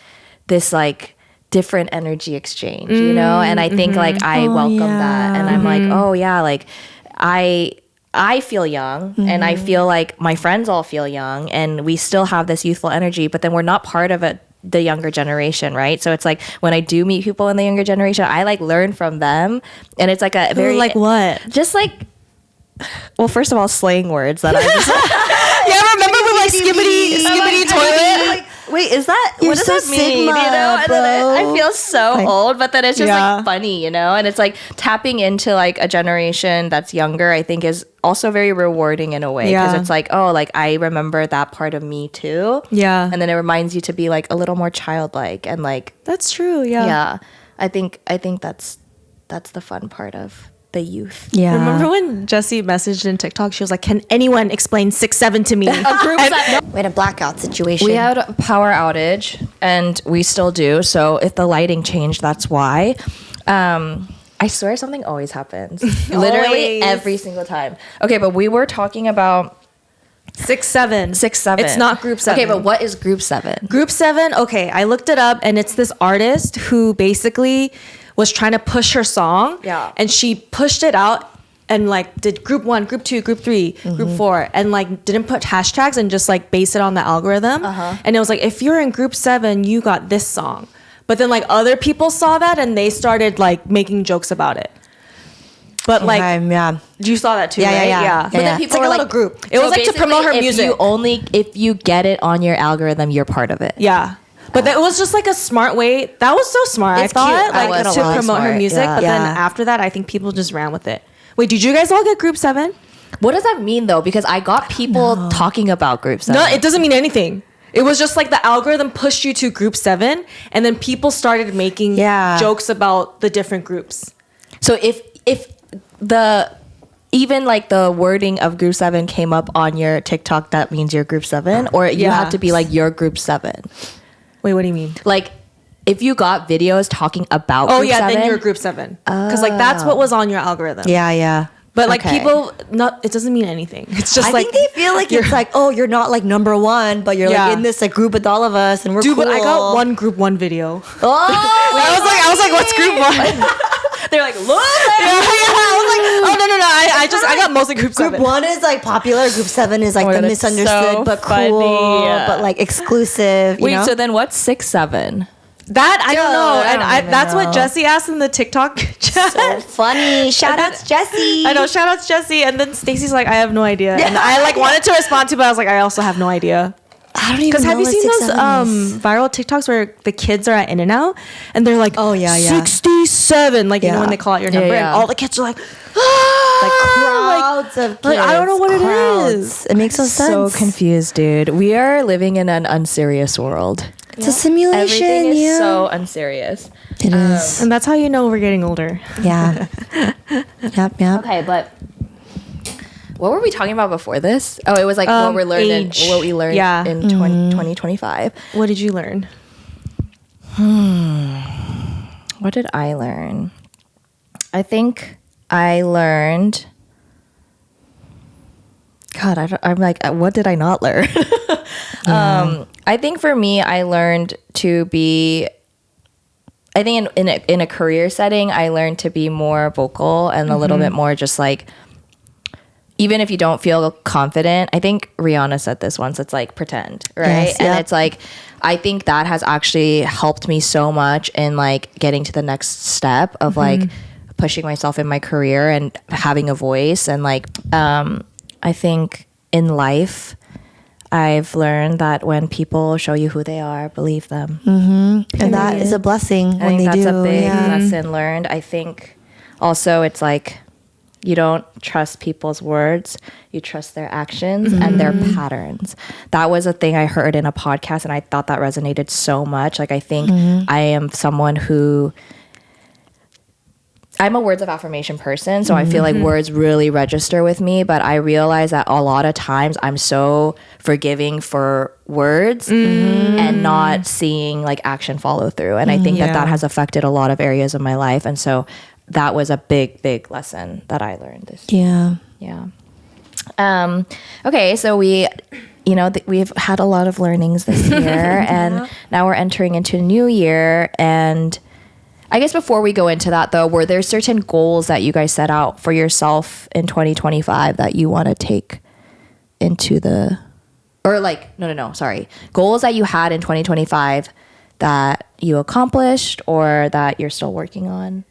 A: this like different energy exchange, you know? And I think like I welcome that, and I'm like, oh yeah, like I feel young, and I feel like my friends all feel young, and we still have this youthful energy, but then we're not part of it, the younger generation, right? So it's like when I do meet people in the younger generation, I like learn from them, and it's like a very
C: like what?
A: Just like, well, first of all, slang words that I just
C: remember with like skibbity toilet?
B: Like, wait, is that,
A: what
B: you're
A: does
B: so
A: that mean?
B: Sigma,
A: You know, and then I feel so
B: Like,
A: old, but then it's just like funny, you know, and it's like tapping into like a generation that's younger. I think is also very rewarding in a way, because it's like, oh, like I remember that part of me too, and then it reminds you to be like a little more childlike, and like
C: That's true.
A: I think that's the fun part of the youth.
B: Yeah.
C: Remember when Jessie messaged in TikTok? She was like, "Can anyone explain 6'7" to me?"
A: A group
B: We had a blackout situation.
A: We had a power outage, and we still do. So if the lighting changed, that's why. I swear something always happens. Literally every single time. Okay, but we were talking about
C: 6'7".
A: 6'7".
C: It's not group 7.
A: Okay, but what is group 7?
C: Group 7, okay, I looked it up, and it's this artist who basically was trying to push her song.
A: Yeah.
C: And she pushed it out and like did group 1, group 2, group 3, group 4, and like didn't put hashtags and just like base it on the algorithm. And it was like, if you're in group 7, you got this song. But then like other people saw that and they started like making jokes about it. But like, you saw that too, right?
B: Yeah.
A: But then people
B: it's like
A: were
B: a
A: like,
B: little group.
C: It was like to promote her music.
A: If you get it on your algorithm, you're part of it.
C: Yeah. But that was just like a smart way. That was so smart.
B: It's
C: I thought
B: cute.
C: like
B: That was
C: to
B: really
C: promote her
A: smart.
C: music.
A: Yeah.
C: But then after that, I think people just ran with it. Wait, did you guys all get group 7?
A: What does that mean though? Because I got people talking about group 7.
C: No, it doesn't mean anything. It was just like the algorithm pushed you to group 7, and then people started making jokes about the different groups.
A: So if the even like the wording of group 7 came up on your TikTok, that means you're group 7, or you have to be like you're group 7.
C: Wait, what do you mean?
A: Like if you got videos talking about group 7,
C: then you're group 7. Because like that's what was on your algorithm.
B: Yeah.
C: But like people, it doesn't mean anything. It's just
B: I
C: like
B: think they feel like it's like, oh, you're not like number 1, but you're like in this like group with all of us, and we're cool.
C: But I got one group 1 video.
B: Oh,
C: I was like, what's group 1?
A: they're like, look.
C: I was like, oh no. I got mostly group 7.
B: Group 1 is like popular. Group 7 is like the
A: that's
B: misunderstood
A: so
B: but
A: funny.
B: cool, but like exclusive. You
A: Wait,
B: know?
A: so then what's 6'7"?
C: That I don't know,
B: I
C: and
B: don't even
C: that's
B: know.
C: what Jessie asked in the TikTok chat.
B: So funny. Shout outs, Jessie.
C: I know, shout outs Jessie, and then Stacey's like, I have no idea, and I like wanted to respond to, but I was like, I also have no idea.
B: I don't even
C: Because
B: know
C: have you
B: what
C: seen
B: 6'7"
C: those
B: is.
C: viral TikToks where the kids are at In-N-Out and they're like,
B: Oh, yeah.
C: 67, like you know when they call out your number, and all the kids are like,
B: Like crowds of kids.
C: like, I don't know what it
B: crowds.
C: is.
B: It makes no sense.
A: So confused, dude. We are living in an unserious world.
B: It's a simulation.
A: Everything is so unserious.
B: It is.
C: And that's how you know we're getting older.
B: Yeah. Yep.
A: Okay, but what were we talking about before this? Oh, it was like what we're learning,
C: age.
A: what we learned in 2025.
C: What did you learn?
A: What did I learn? I think I learned. God, I'm like, what did I not learn? I think for me, I learned to be. I think in a career setting, I learned to be more vocal and a little bit more just like, even if you don't feel confident. I think Rihanna said this once. It's like pretend, right?
B: Yes,
A: and it's like, I think that has actually helped me so much in like getting to the next step of like pushing myself in my career and having a voice. And like, I think in life, I've learned that when people show you who they are, believe them.
B: And that is a blessing
A: I
B: when
A: think
B: they
A: that's
B: do.
A: a big
B: Yeah.
A: lesson learned. I think also it's like you don't trust people's words, you trust their actions and their patterns. That was a thing I heard in a podcast and I thought that resonated so much. Like I think I am someone who I'm a words of affirmation person, so I feel like words really register with me, but I realize that a lot of times I'm so forgiving for words and not seeing like action follow through. And I think that has affected a lot of areas of my life. And so that was a big lesson that I learned this year.
B: Yeah.
A: Yeah. Okay, so we've had a lot of learnings this year and now we're entering into a new year. And I guess before we go into that though, were there certain goals that you guys set out for yourself in 2025 that you want to take into goals that you had in 2025 that you accomplished or that you're still working on?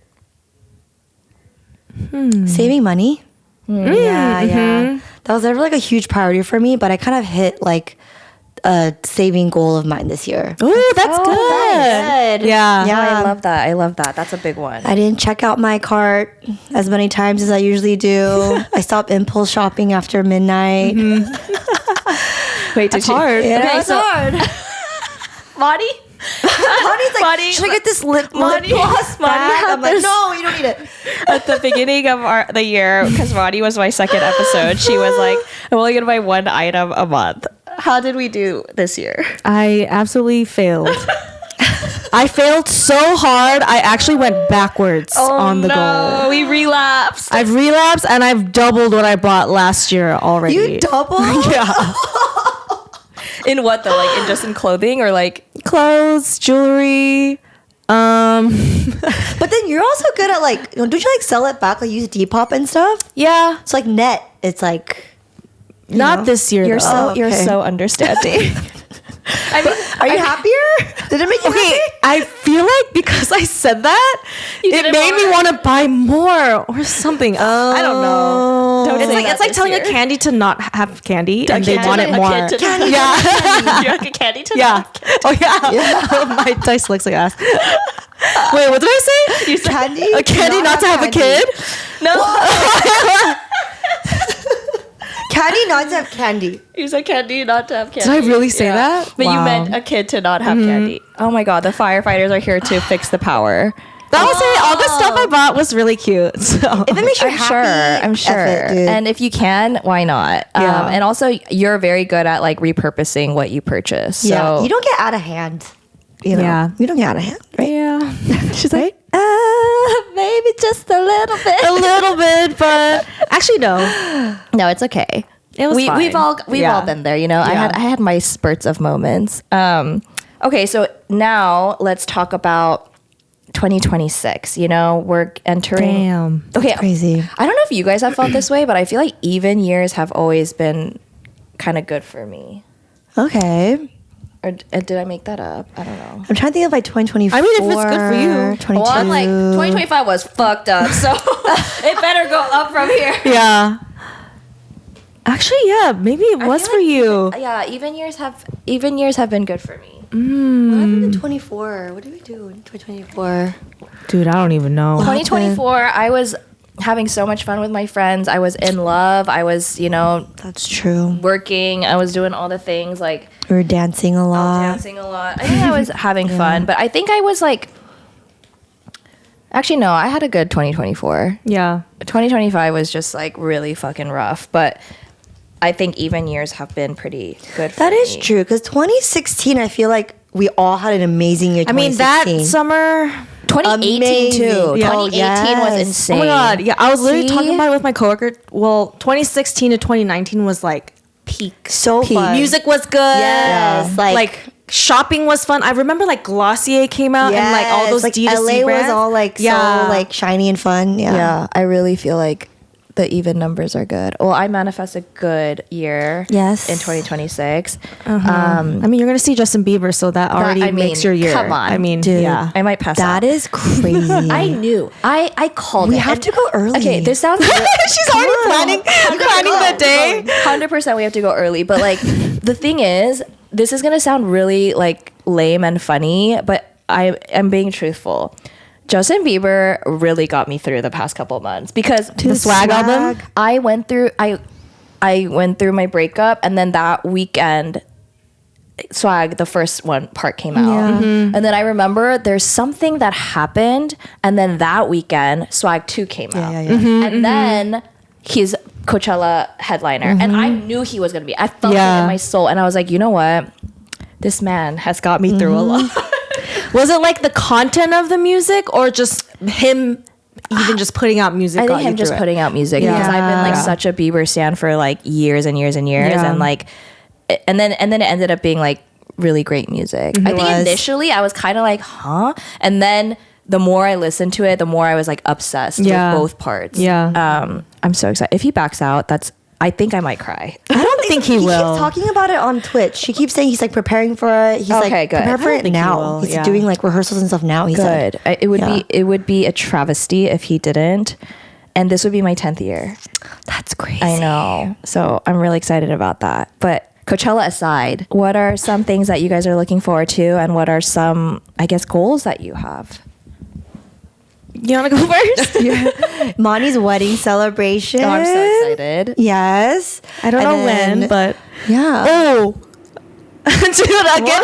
B: Saving money. Yeah. That was never like a huge priority for me, but I kind of hit like a saving goal of mine this year.
C: Ooh, that's good. Yeah.
A: I love that. I love that. That's a big one.
B: I didn't check out my cart as many times as I usually do. I stopped impulse shopping after midnight.
A: Wait,
C: It's hard.
B: Yeah,
A: Okay,
B: it's
A: so-
B: hard.
A: Monty?
B: Monty's like,
A: Monty-
B: should I get this lip
A: Monty-
B: gloss
A: Monty
B: back?
A: had
B: I'm like,
A: this-
B: no, you don't need it.
A: At the beginning of the year, because Monty was my second episode, she was like, I'm only going to buy one item a month. How did we do this year?
C: I absolutely failed. I failed so hard. I actually went backwards on the goal.
A: We relapsed.
C: I've relapsed and I've doubled what I bought last year already.
B: You double?
C: Yeah.
A: In what though? Like just in clothing or like?
C: Clothes, jewelry.
B: But then you're also good at like, don't you like sell it back, like use Depop and stuff?
C: Yeah.
B: It's like net. It's like,
C: Not this year.
A: You're
C: though.
A: so you're
B: okay.
A: so understanding. I mean,
B: are you happier? Did it make you
C: Okay,
B: happy?
C: I feel like because I said that, it
A: did it
C: made me
A: more?
C: want to buy more or something. I don't know.
A: Don't
C: It's
A: say
C: like
A: that
C: it's like
A: this
C: telling
A: year.
C: a candy to not have candy, and they
A: candy-
C: want it
A: a
C: more.
A: kid to not-
C: Yeah,
A: You're like a candy to
C: yeah. Oh yeah. My dyslexic ass. Wait, what did I say?
B: You candy?
C: A candy not to have a kid?
A: No,
B: Candy not to have candy.
A: you said candy not to have candy.
C: Did I really say that?
A: But you
C: Wow.
A: meant a kid to not have candy. Oh my god, the firefighters are here to fix the power.
C: That was it. All the stuff I bought was really cute. So.
B: If it makes you
A: I'm
B: happy,
A: I'm
B: F
A: sure.
B: it, dude.
A: And if you can, why not?
C: Yeah.
A: And also, you're very good at like repurposing what you purchase. So
B: yeah, you don't get out of hand. You know?
C: Yeah.
B: You don't get out of hand, right?
C: Yeah. She's like,
A: maybe just a little bit.
C: a little bit, but actually no.
A: No, it's okay.
C: It was fine.
A: We've all
C: Yeah.
A: been there, you know.
C: Yeah.
A: I had my spurts of moments. Okay, so now let's talk about 2026. You know, we're entering.
C: Damn.
A: Okay,
B: Crazy.
A: I don't know if you guys have felt this way, but I feel like even years have always been kind of good for me.
B: Okay.
A: Or did I make that up? I don't know.
B: I'm trying to think of like 2024.
C: I mean, if it's good for you.
B: 22.
A: Well, I'm like 2025 was fucked up, so it better go up from here.
C: Yeah. Actually, yeah, maybe it was
A: feel
C: for
A: like
C: you.
A: Yeah, even years have been good for me.
B: What happened in 24? What did we do in 2024?
C: Dude, I don't even know.
A: 2024, I was having so much fun with my friends. I was in love. I was, you know,
B: That's true.
A: working. I was doing all the things like
B: We were dancing a lot.
A: dancing a lot. I think I was having fun, but I think I was like, actually, no, I had a good 2024.
C: Yeah.
A: 2025 was just like really fucking rough, but I think even years have been pretty good for
B: That is
A: me.
B: true because 2016, I feel like we all had an amazing year.
C: I mean, that
B: 2016.
C: summer,
A: 2018 too.
B: Amazing.
A: 2018 was
B: Yes.
A: insane.
C: Oh my god, yeah, I was literally
A: See?
C: talking about it with my coworker. Well, 2016 to 2019 was like peak.
B: So
A: Peak.
B: fun.
C: Music was good.
B: Yes,
C: like shopping was fun. I remember like Glossier came out and like all those
B: like
C: D2C
B: LA
C: brands.
B: was all like so like shiny and fun.
A: Yeah, I really feel like the even numbers are good. Well, I manifest a good year.
B: Yes.
A: In 2026.
C: I mean, you're gonna see Justin Bieber, so that already
A: I mean,
C: makes your year.
A: come on,
C: I mean,
B: dude.
C: yeah.
A: I might pass
B: That
A: out.
B: is crazy.
A: I knew. I called
B: We
A: it.
B: have
A: And-
B: to go early.
A: Okay, this sounds.
C: She's already planning the day.
A: 100% we have to go early, but like the thing is, this is gonna sound really like lame and funny, but I am being truthful. Justin Bieber really got me through the past couple of months because
B: The Swag album?
A: I went through my breakup, and then that weekend Swag, the first one part came out.
B: Yeah.
A: And then I remember there's something that happened, and then that weekend Swag 2 came out.
B: yeah. Mm-hmm,
A: And then he's Coachella headliner. And I knew he was gonna be. I felt it
C: Yeah.
A: in my soul. And I was like, you know what? This man has got me through a lot.
C: Was it like the content of the music or just him even just putting out music?
A: I
C: got
A: think
C: you
A: him just
C: through it?
A: putting out music because I've been like
C: Yeah.
A: such a Bieber stan for like years and years and years,
C: Yeah.
A: and like, and then it ended up being like really great music. I think
B: was.
A: initially I was kind of like, huh, and then the more I listened to it, the more I was like obsessed
C: Yeah.
A: with both parts.
C: Yeah.
A: I'm so excited. If he backs out, I think I might cry.
C: I don't think he
B: He
C: will.
B: keeps talking about it on Twitch. He keeps saying he's like preparing for it. He's
A: Okay,
B: like
A: good.
B: prepare for
C: I don't
B: it
C: think he
B: now.
C: will,
B: He's
C: yeah.
B: doing like rehearsals and stuff now. He said.
A: Good. It would
B: Yeah.
A: be a travesty if he didn't. And this would be my 10th year.
B: That's crazy.
A: I know. So I'm really excited about that. But Coachella aside, what are some things that you guys are looking forward to, and what are some, I guess, goals that you have?
C: You want to go first?
B: Moni's wedding celebration.
A: Oh, I'm so excited.
B: Yes.
C: I don't know when, but
B: yeah.
C: oh. Dude, again,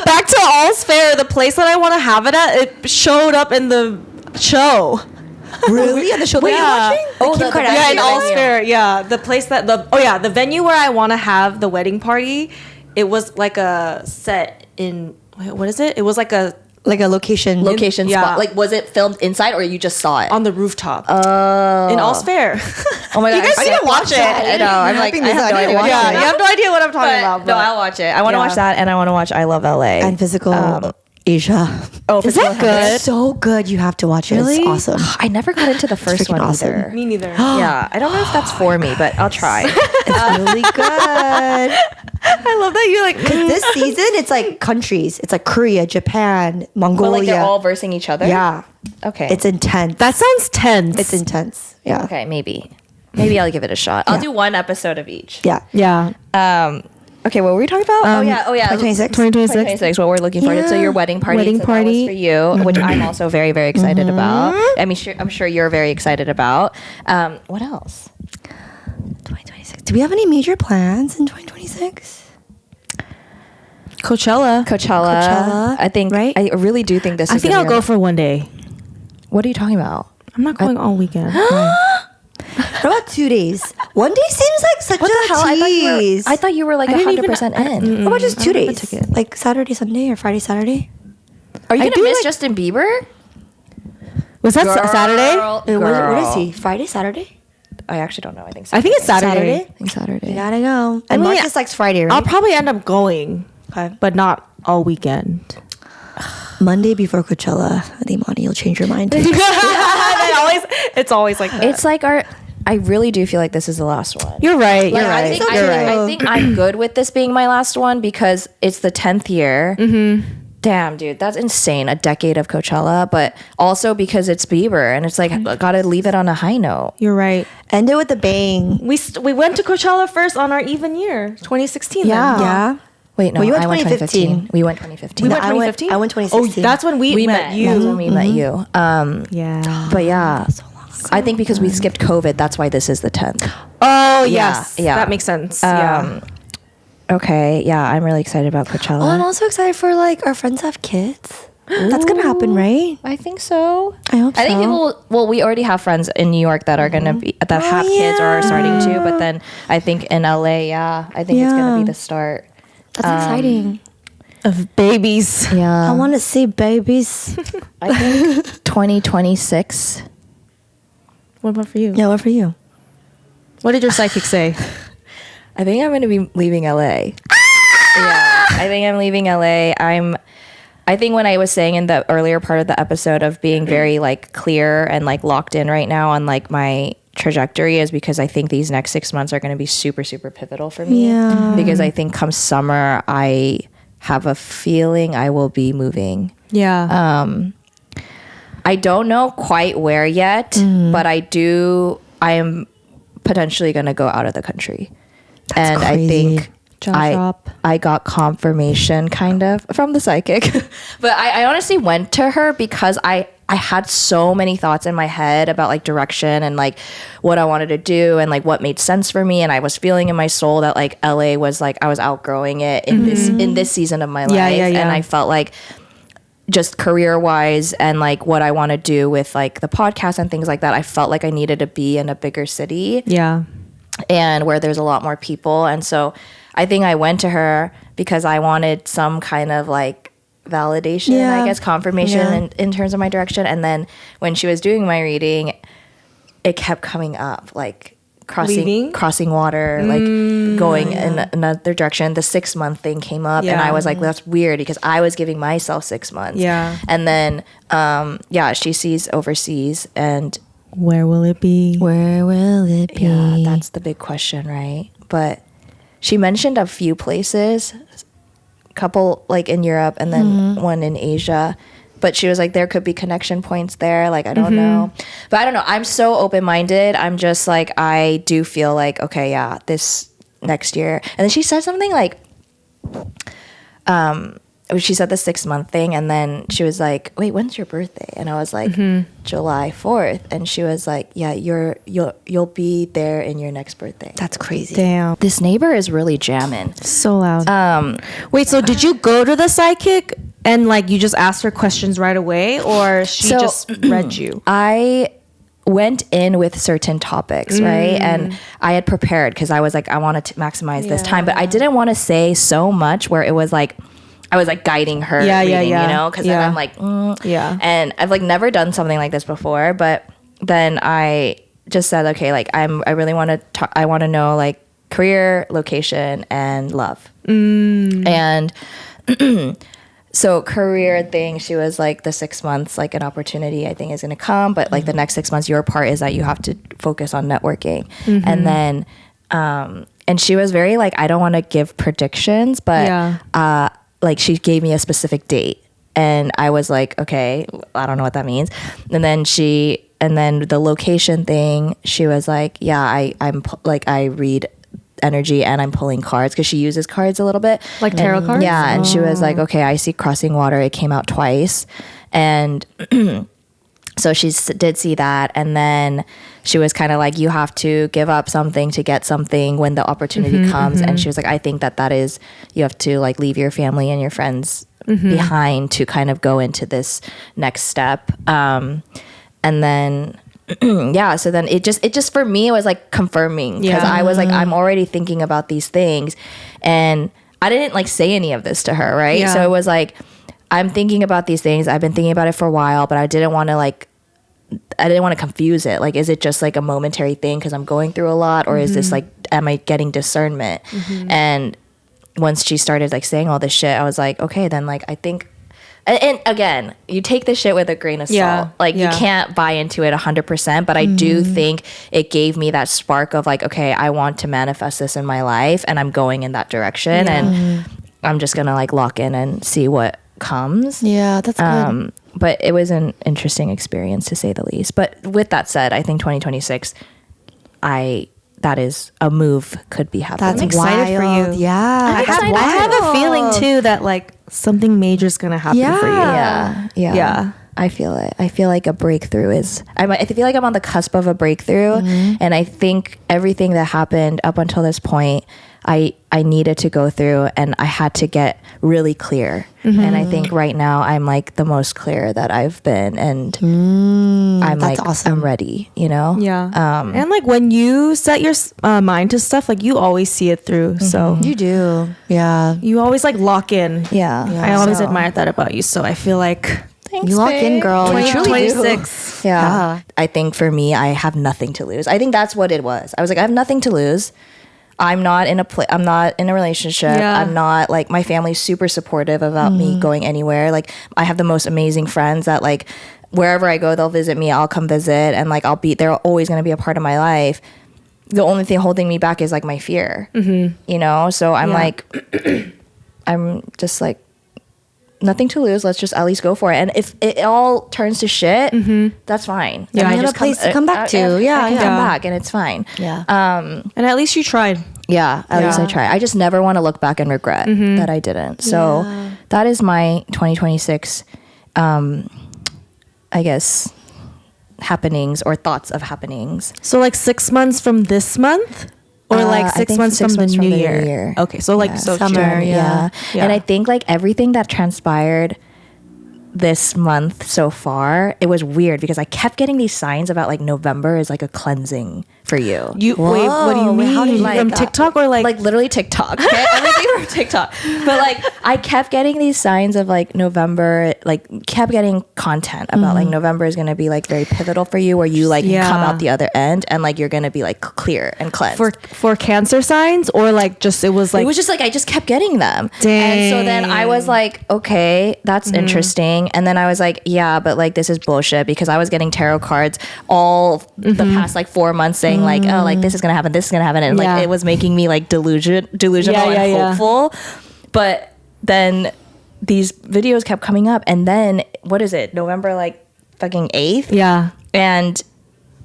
C: back to All's Fair, the place that I want to have it at, it showed up in the show.
B: Really? At the show that you're
C: Yeah.
B: watching?
A: Oh,
B: Kim
A: the
B: Kardashian
C: Yeah, in
A: venue.
C: All's Fair, yeah. The place that the venue where I want to have the wedding party, it was like a set in what is it? It was like a
B: Like a location.
A: Location
C: Yeah.
A: spot. Like, was it filmed inside or you just saw it?
C: on the rooftop. In All's Fair.
A: Oh my god!
C: You guys
A: I
C: need to watch it.
A: I know. I'm like, I have no idea. what
C: Yeah,
A: you're
C: you have no idea what I'm talking about.
A: no, I'll watch it. I want to
C: Yeah.
A: watch that, and I want to watch I Love LA.
B: And physical Asia.
A: Oh,
C: Is that good?
B: So good. You have to watch it.
C: Really?
B: It's awesome.
A: I never got into the first
B: freaking
A: one
B: awesome.
A: either.
C: Me neither.
A: Yeah, I don't know if that's for me, but I'll try.
B: It's really good.
C: I love that you like.
B: This season, it's like countries. It's like Korea, Japan, Mongolia.
A: But like they're all versing each other.
B: yeah.
A: Okay.
B: It's intense.
C: That sounds tense.
B: It's intense. Yeah.
A: okay. Maybe I'll give it a shot. I'll do one episode of each.
B: Yeah.
C: Yeah.
A: Okay, what were we talking about? Oh yeah.
B: 2026.
C: 2026.
A: What we're looking forward to. So
B: Yeah.
A: your wedding party.
C: Wedding
A: so that was
C: party.
A: for you, which I'm also very, very excited about. I'm sure you're very excited about. What else?
B: 2026. Do we have any major plans in 2026?
C: Coachella.
B: Coachella,
A: I think.
B: right?
A: I really do think this.
C: I
A: is
C: think
A: gonna
C: I'll
A: be
C: go for one day.
A: What are you talking about?
C: I'm not going all weekend.
B: What about 2 days? 1 day seems like such
A: What
B: a
A: the hell?
B: tease.
A: I thought you were like
C: I didn't even-
A: 100% in.
B: What about just 2
C: I don't have a
B: days?
C: ticket.
B: Like Saturday, Sunday, or Friday, Saturday?
A: Are you
B: I
A: gonna
B: do
A: miss
B: like-
A: Justin Bieber?
C: Was that Saturday?
A: Girl.
B: What is he? Friday, Saturday?
A: I actually don't know. I think so.
C: I think it's Saturday.
B: Saturday?
A: I think Saturday.
B: You gotta go. And
C: mean,
B: Marcus likes Friday, right?
C: I'll probably end up going,
B: Okay.
C: but not all weekend.
B: Monday before Coachella. I think, Monty, you'll change your mind.
C: It's always like that.
A: It's like I really do feel like this is the last one.
C: You're right.
A: Like,
C: You're
A: I
C: right.
A: think,
B: You're
A: I,
B: right.
A: I think I'm good with this being my last one because it's the 10th year. Damn, dude, that's insane. A decade of Coachella, but also because it's Bieber and it's like, gotta leave it on a high note.
C: You're right.
B: End it with a bang.
C: We went to Coachella first on our even year, 2016.
B: Yeah.
C: then.
B: Yeah.
A: Wait, no,
B: Well, you went
A: I went
B: 2015.
A: 2015. We went 2015.
C: We went
B: I went
C: 2015?
B: I went 2016.
C: Oh, that's when we met you.
A: That's when we met you.
C: Yeah.
A: But yeah, I think because we skipped COVID, that's why this is the 10th.
C: Oh,
A: Yeah,
C: yes.
A: yeah.
C: That makes sense. Yeah.
A: Okay, yeah, I'm really excited about Coachella.
B: Oh, I'm also excited for like our friends have kids. That's gonna happen, right?
A: I think so.
B: I hope
A: I think
B: so.
A: people. Well, we already have friends in New York that are gonna be that have kids or are starting to. But then I think in LA, yeah, I think it's gonna be the start.
B: That's exciting.
C: Of babies.
A: Yeah.
B: I want to see babies.
A: I think 2026.
C: What about for you?
B: Yeah, what for you?
C: What did your psychic say?
A: I think I'm going to be leaving LA. Yeah, I think I'm leaving LA. I think when I was saying in the earlier part of the episode of being very like clear and like locked in right now on like my trajectory is because I think these next 6 months are going to be super, super pivotal for me.
B: Yeah.
A: Because I think come summer, I have a feeling I will be moving.
C: Yeah.
A: I don't know quite where yet, but I am potentially going to go out of the country. And
B: crazy.
A: I think
C: Jaw drop.
A: I got confirmation kind of from the psychic. But I honestly went to her because I had so many thoughts in my head about like direction and like what I wanted to do and like what made sense for me. And I was feeling in my soul that like LA was like I was outgrowing it in this season of my life.
C: Yeah.
A: And I felt like just career wise and like what I want to do with like the podcast and things like that, I felt like I needed to be in a bigger city.
C: Yeah.
A: And where there's a lot more people. And so I think I went to her because I wanted some kind of like validation, I guess, confirmation in terms of my direction. And then when she was doing my reading, it kept coming up like crossing water, like going in another direction. The 6 month thing came up and I was like, that's weird because I was giving myself 6 months.
C: Yeah.
A: And then, she sees overseas and
C: Where will it be?
B: Where will it be?
A: yeah, that's the big question, right? But she mentioned a few places, a couple like in Europe and then one in Asia. But she was like, there could be connection points there. Like, I don't know. But I don't know. I'm so open-minded. I'm just like, I do feel like, okay, yeah, this next year. And then she said something like, she said the 6 month thing. And then she was like, wait, when's your birthday? And I was like, July 4th. And she was like, yeah, you'll be there in your next birthday.
B: That's crazy.
C: Damn.
A: This neighbor is really jamming.
C: So loud. Wait, so did you go to the psychic and like you just asked her questions right away or she
A: So-
C: just read you?
A: I went in with certain topics, right? And I had prepared because I was like, I wanted to maximize this time, but I didn't want to say so much where it was like, I was like guiding her reading, you know? Because then I'm like,
C: Yeah.
A: And I've like never done something like this before, but then I just said, okay, like I really want to I want to know like career, location, and love. And so career thing, she was like the 6 months, like an opportunity I think is going to come, but like the next 6 months, your part is that you have to focus on networking. And then, and she was very like, I don't want to give predictions, but like she gave me a specific date and I was like, okay, I don't know what that means. And then the location thing, she was like, yeah, I'm like, I read energy and I'm pulling cards because she uses cards a little bit.
C: Like tarot cards?
A: Yeah. And she was like, okay, I see crossing water. It came out twice. And so she did see that. And then she was kind of like, you have to give up something to get something when the opportunity comes. And she was like, I think that is, you have to like leave your family and your friends behind to kind of go into this next step. And then so then it just for me it was like confirming because I was like, I'm already thinking about these things and I didn't like say any of this to her, right? So it was like, I'm thinking about these things, I've been thinking about it for a while, but I didn't want to confuse it. Like, is it just like a momentary thing because I'm going through a lot, or is this like, am I getting discernment? And once she started like saying all this shit, I was like, okay, then like I think. And again, you take this shit with a grain of salt. Like you can't buy into it 100%, but I do think it gave me that spark of like, okay, I want to manifest this in my life and I'm going in that direction and I'm just going to like lock in and see what comes.
B: Yeah, that's good.
A: But it was an interesting experience to say the least. But with that said, I think 2026, that is a move could be happening.
B: That's
C: I'm excited for
B: wild.
C: you.
B: Yeah,
C: I have a feeling too that like something major is gonna happen for you.
A: Yeah. I feel it. I feel like a breakthrough I feel like I'm on the cusp of a breakthrough. And I think everything that happened up until this point, I needed to go through, and I had to get really clear. And I think right now I'm like the most clear that I've been, and I'm
B: that's
A: like
B: awesome.
A: I'm ready, you know.
C: And like when you set your mind to stuff, like you always see it through. So
B: You do. Yeah.
C: you always like lock in.
A: Yeah.
C: I always
A: So-
C: admire that about you. So I feel like
A: Thanks,
B: You lock in,
A: babe.
B: girl. You truly do.
C: 2026.
A: Yeah. I think for me, I have nothing to lose. I think that's what it was. I was like, I have nothing to lose. I'm not in I'm not in a relationship.
C: Yeah.
A: I'm not like, my family's super supportive about me going anywhere. Like, I have the most amazing friends that like wherever I go, they'll visit me. I'll come visit, and like they're always going to be a part of my life. The only thing holding me back is like my fear, you know? So I'm like, I'm just like, nothing to lose. Let's just at least go for it. And if it all turns to shit, that's fine.
C: Yeah,
A: Then
C: I
A: I
B: have a place to come back to. Yeah,
A: I can
B: yeah.
A: come back, and it's fine.
B: Yeah.
C: And at least you tried.
A: Yeah, at least
C: Yeah.
A: I try. I just never want to look back and regret that I didn't. So that is my 2026, I guess, happenings or thoughts of happenings.
C: So like 6 months from this month, or like
A: I
C: 6
A: think
C: months,
A: 6
C: from,
A: months
C: the
A: from
C: new
A: the
C: year.
A: new year.
C: Okay, so like
A: Yeah.
C: so
B: Summer,
C: June.
B: yeah.
C: Yeah.
A: And I think like everything that transpired this month so far, it was weird because I kept getting these signs about like November is like a cleansing for you.
C: You wait, what do you
B: Whoa,
C: mean?
B: how did you
C: From
B: get that?
C: TikTok or like
A: Literally TikTok. Okay? Everything from TikTok. But like I kept getting these signs of like November, like kept getting content about like November is gonna be like very pivotal for you, where you like
C: Yeah.
A: come out the other end and like you're gonna be like clear and cleansed.
C: for cancer signs, or like just it was like
A: it was just like I just kept getting them. And so then I was like, okay, that's interesting. And then I was like, yeah, but like this is bullshit, because I was getting tarot cards all the past like 4 months saying like, oh, like this is gonna happen, this is gonna happen, and
C: Yeah.
A: like it was making me like delusional and hopeful. But then these videos kept coming up, and then what is it? November like fucking 8th?
C: yeah.
A: And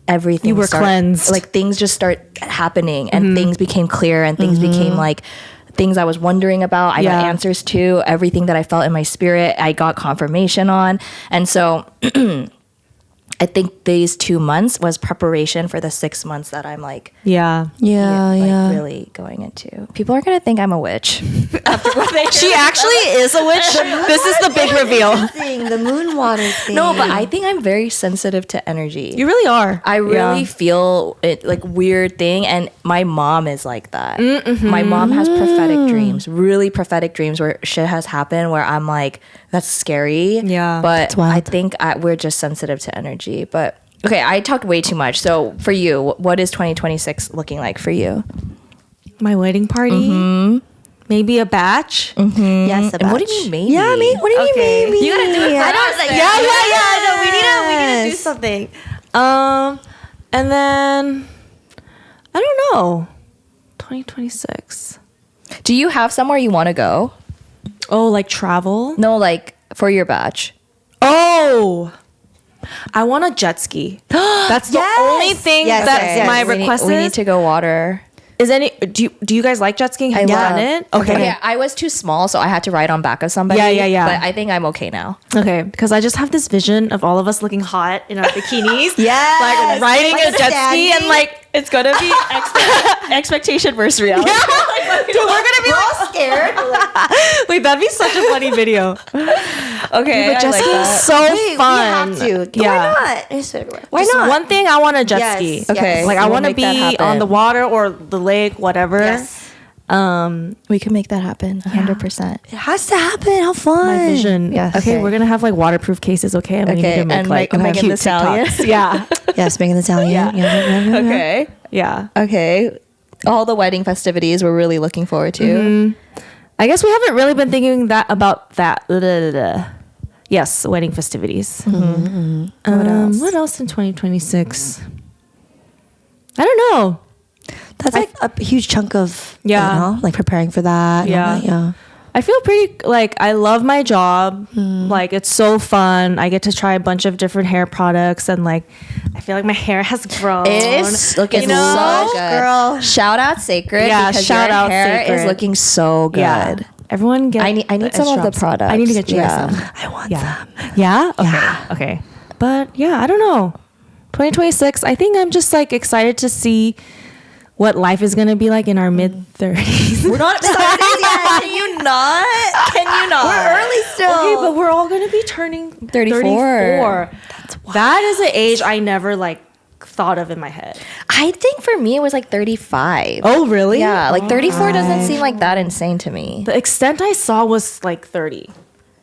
A: everything
C: You were cleansed.
A: like things just start happening, and things became clear, and things became like things I was wondering about. I got
C: Yeah.
A: answers to everything that I felt in my spirit. I got confirmation on. And so I think these 2 months was preparation for the 6 months that I'm like,
C: Yeah.
A: like really going into. People are gonna think I'm a witch.
C: She actually is a witch. This is the big reveal.
B: The moon water thing.
A: No, but I think I'm very sensitive to energy.
C: You really are.
A: I really
C: Yeah.
A: feel it like weird thing, and my mom is like that. My mom has prophetic dreams, really prophetic dreams where shit has happened where I'm like, that's scary.
C: Yeah.
A: But
B: That's wild.
A: I think we're just sensitive to energy. But okay, I talked way too much. So for you, what is 2026 looking like for you?
C: My wedding party. Maybe a batch.
B: Yes,
A: And what do you mean maybe?
B: Yeah, me. What do you mean maybe?
A: You gotta do it for
B: I
A: us
B: don't like,
A: then.
B: yeah.
C: No, we need to do something. And then I don't know. 2026.
A: Do you have somewhere you want to go?
C: Oh, like travel?
A: No, like for your batch.
C: Oh. I want a jet ski. That's the
B: Yes!
C: only thing
B: Yes,
C: that
B: yes, yes.
C: my
A: We
C: request
A: need
C: is.
A: to go water.
C: Is any do you guys like jet skiing? Have you
A: love-
C: done it?
A: Okay. Yeah, I was too small, so I had to ride on back of somebody.
C: Yeah.
A: But I think I'm okay now.
C: Okay, because I just have this vision of all of us looking hot in our bikinis.
B: Yes.
C: Like riding
B: Like
C: a jet ski, and
B: standing.
C: like
A: It's gonna be expectation versus reality.
C: dude, we're gonna be
B: all scared.
C: wait, that'd be such a funny video.
A: Okay,
C: But jet skiing is so fun.
B: We have to.
C: Yeah.
B: Why not? I swear to God. Why
C: Just
B: not?
C: one thing, I want a jet
B: Yes,
C: ski.
B: yes.
A: Okay.
C: Like I
A: we'll
C: want to
A: make that
C: be
A: happen.
C: on the water or the lake, whatever.
B: Yes.
A: We can make that happen 100%.
B: It has to happen. How fun.
C: My vision.
B: Yes.
C: Okay, we're gonna have like waterproof cases. Okay, and we
A: Okay,
C: need to make
A: and
C: like
A: Megan
C: cute
A: Thee Stallion.
C: TikToks. Yeah,
B: Yes, Megan Thee Stallion. Yeah.
A: Okay.
C: yeah.
A: Okay. All the wedding festivities we're really looking forward to.
C: I guess we haven't really been thinking about that. Yes, wedding festivities.
A: What else?
C: What else in 2026? I don't know.
B: That's like a huge chunk of,
C: Yeah.
B: you know, like preparing for that. and all
C: Yeah.
B: that, yeah.
C: I feel pretty like I love my job. Like it's so fun. I get to try a bunch of different hair products, and like I feel like my hair has grown.
A: It is looking
C: You know?
A: so good.
B: Girl.
A: Shout out Sacred.
C: Yeah,
A: because
C: shout
A: your
C: out
A: hair
C: Sacred.
A: is looking so good.
C: Yeah. Everyone get.
A: I need some of the
C: drops.
A: products.
C: I need to get you
A: Yeah.
C: guys some.
B: I want
C: Yeah.
B: some.
C: Yeah. Okay.
B: Yeah.
C: Okay. But yeah, I don't know. 2026. I think I'm just like excited to see what life is gonna be like in our mid-30s.
B: We're not 30s yet.
A: Can you not? Can you not?
B: We're early still.
C: Okay, but we're all gonna be turning
A: 34.
C: That's wild. That is an age I never like thought of in my head.
A: I think for me it was like 35.
C: Oh, really?
A: Yeah, like 34 doesn't seem like that insane to me.
C: The extent I saw was like 30.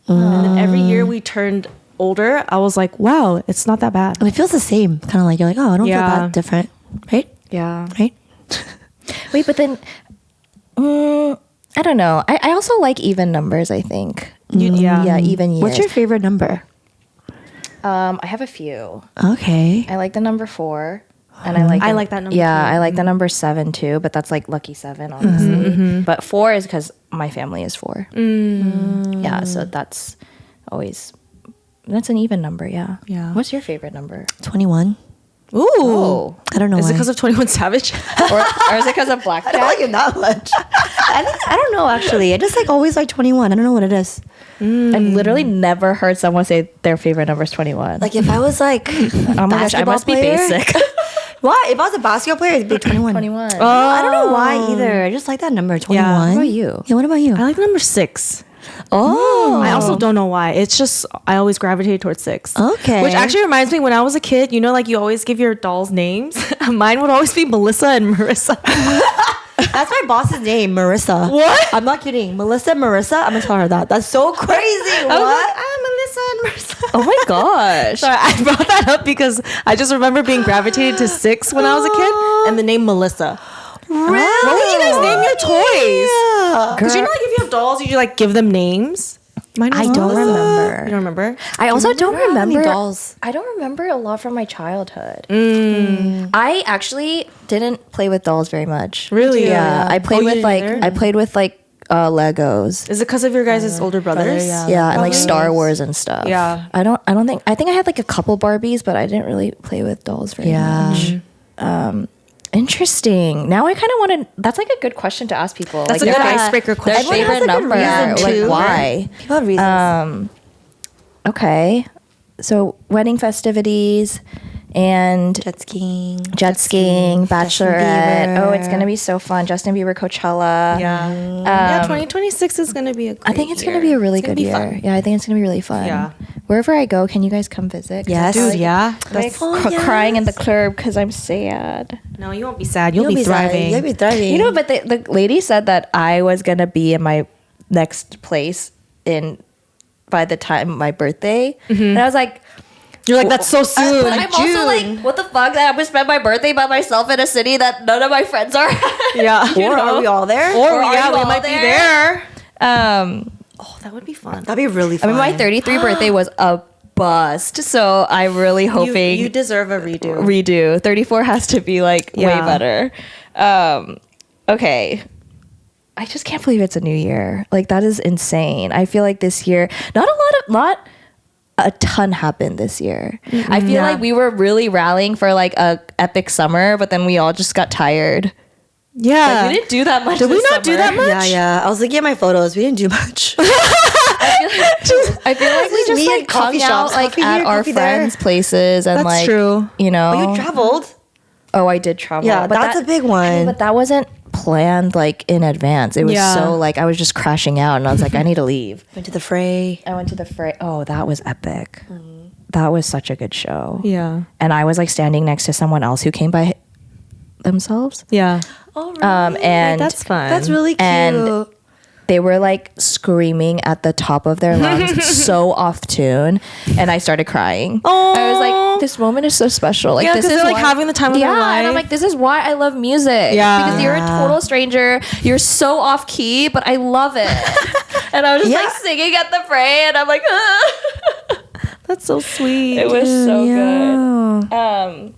C: And then every year we turned older, I was like, wow, it's not that bad.
B: And it feels the same. Kind of like you're like, oh, I don't feel that different, right?
C: Yeah.
B: Right.
A: Wait, but then I don't know. I also like even numbers, I think. Yeah, even years.
B: What's your favorite number?
A: I have a few.
B: Okay.
A: I like the number 4. And I like
C: that number
A: Yeah,
C: too.
A: I like the number 7 too, but that's like lucky 7, honestly. But 4 is because my family is 4. Yeah, so that's an even number, yeah.
C: Yeah.
A: What's your favorite number?
B: 21.
C: Ooh.
A: Oh.
B: I don't know
C: Is
B: why.
C: it because of 21 Savage?
A: or is it because of blackjack?
B: I don't like it that much. I don't know actually. I just like always like 21. I don't know what it is.
A: I've literally never heard someone say their favorite number is 21.
B: Like if I was like
A: oh my gosh, I must be basic.
B: What? If I was a basketball player, it'd be 21.
A: 21.
B: I don't know why either. I just like that number, 21.
C: Yeah.
A: What about you?
B: Yeah, what about you?
C: I like the number 6.
B: Oh.
C: I also don't know why. It's just I always gravitated towards 6.
B: Okay.
C: Which actually reminds me when I was a kid, you know, like you always give your dolls names. Mine would always be Melissa and Marissa.
B: That's my boss's name, Marissa.
C: What?
B: I'm not kidding. Melissa, Marissa. I'm gonna tell her that. That's so crazy.
C: I was like, I'm Melissa and Marissa.
A: Oh my gosh.
C: Sorry, I brought that up because I just remember being gravitated to 6 when I was a kid, and the name Melissa.
B: Really?
C: What would you guys name your toys?
B: Yeah.
C: Because you know, like if you have dolls, you like give them names. Mine was
A: I don't
C: Melissa.
A: remember.
C: You don't remember?
A: I also don't
B: have any
A: remember
B: dolls.
A: I don't remember a lot from my childhood. I actually didn't play with dolls very much.
C: Really?
A: Yeah, I played
C: Oh, you
A: with
C: didn't
A: like
C: either?
A: I played with like Legos.
C: Is it because of your guys' older brothers?
B: yeah.
A: Yeah, and like
C: Probably.
A: Star Wars and stuff.
C: Yeah.
A: I think I had like a couple Barbies, but I didn't really play with dolls very much. Interesting. Now I kind of want to. That's like a good question to ask people.
C: That's
A: like
C: a good
A: their
C: icebreaker
A: Their
C: question.
B: Everyone has,
A: favorite
B: like, a
A: number.
B: reason,
A: Like
B: too.
A: why?
B: People have reasons.
A: Okay. So wedding festivities and
B: Jet skiing.
A: jet skiing,
B: Justin
A: bachelorette.
B: Bieber.
A: Oh, it's gonna be so fun. Justin Bieber, Coachella.
C: Yeah. 2026 is going to be a great
A: I think it's
C: year.
A: gonna be a really
C: It's gonna
A: good
C: be
A: year.
C: fun.
A: Yeah, I think it's gonna be really fun.
C: Yeah.
A: Wherever I go, can you guys come visit? 'Cause
B: Yes.
A: I feel
C: Dude, yeah.
A: I'm like crying in the club because I'm sad.
C: No, you won't be sad. You'll,
B: You'll
C: be
B: sad.
C: thriving.
B: You'll be thriving.
A: You know, but the lady said that I was gonna be in my next place by the time my birthday, and I was like.
C: You're like, that's so soon.
A: But I'm also like, what the fuck? That I'm gonna spend my birthday by myself in a city that none of my friends are.
C: yeah.
B: Or are we all there?
C: Or
A: are
C: yeah,
A: you
C: we
A: all
C: might be
A: there?
C: there. Oh, that would be fun.
B: That'd be really
A: I
B: fun.
A: mean, my 33 birthday was a bust, so I'm really hoping
C: You deserve a redo.
A: redo. 34 has to be like way
C: Yeah.
A: better. Okay. I just can't believe it's a new year. Like that is insane. I feel like this year, not a ton happened this year. I feel like we were really rallying for like a epic summer, but then we all just got tired.
C: Yeah.
A: Like, we didn't do that much.
C: Did we
A: this
C: not do
A: summer.
C: that much?
B: Yeah. I was looking at my photos. We didn't do much.
A: I feel like we
B: Just
A: just
B: me
A: like
B: at coffee
A: hung out
B: shops.
A: like
B: Coffee
A: at
B: here,
A: our
B: coffee there.
A: friends' places and
C: That's
A: like
C: true.
A: you know.
B: But you traveled.
A: Oh, I did travel.
B: Yeah, that's a big one.
A: But that wasn't planned like in advance. It was
C: Yeah.
A: so like I was just crashing out and I was like, I need to leave.
B: Went to the fray.
A: I went to the fray. Oh, that was epic. That was such a good show.
C: Yeah.
A: And I was like standing next to someone else who came by themselves.
C: Yeah.
B: Oh, really?
A: And
C: That's fun.
B: That's really cute.
A: And they were like screaming at the top of their lungs, so off tune, and I started crying. I was like, "This moment is so special. Like,
C: Yeah,
A: this
C: 'cause
A: is
C: they're, like,
A: why-
C: having the time of their
A: And I'm
C: life.
A: like, "This is why I love music.
C: Yeah.
A: because you're a total stranger. You're so off key, but I love it." And I was just like singing at the fray, and I'm like,
C: That's so sweet.
A: it was so good.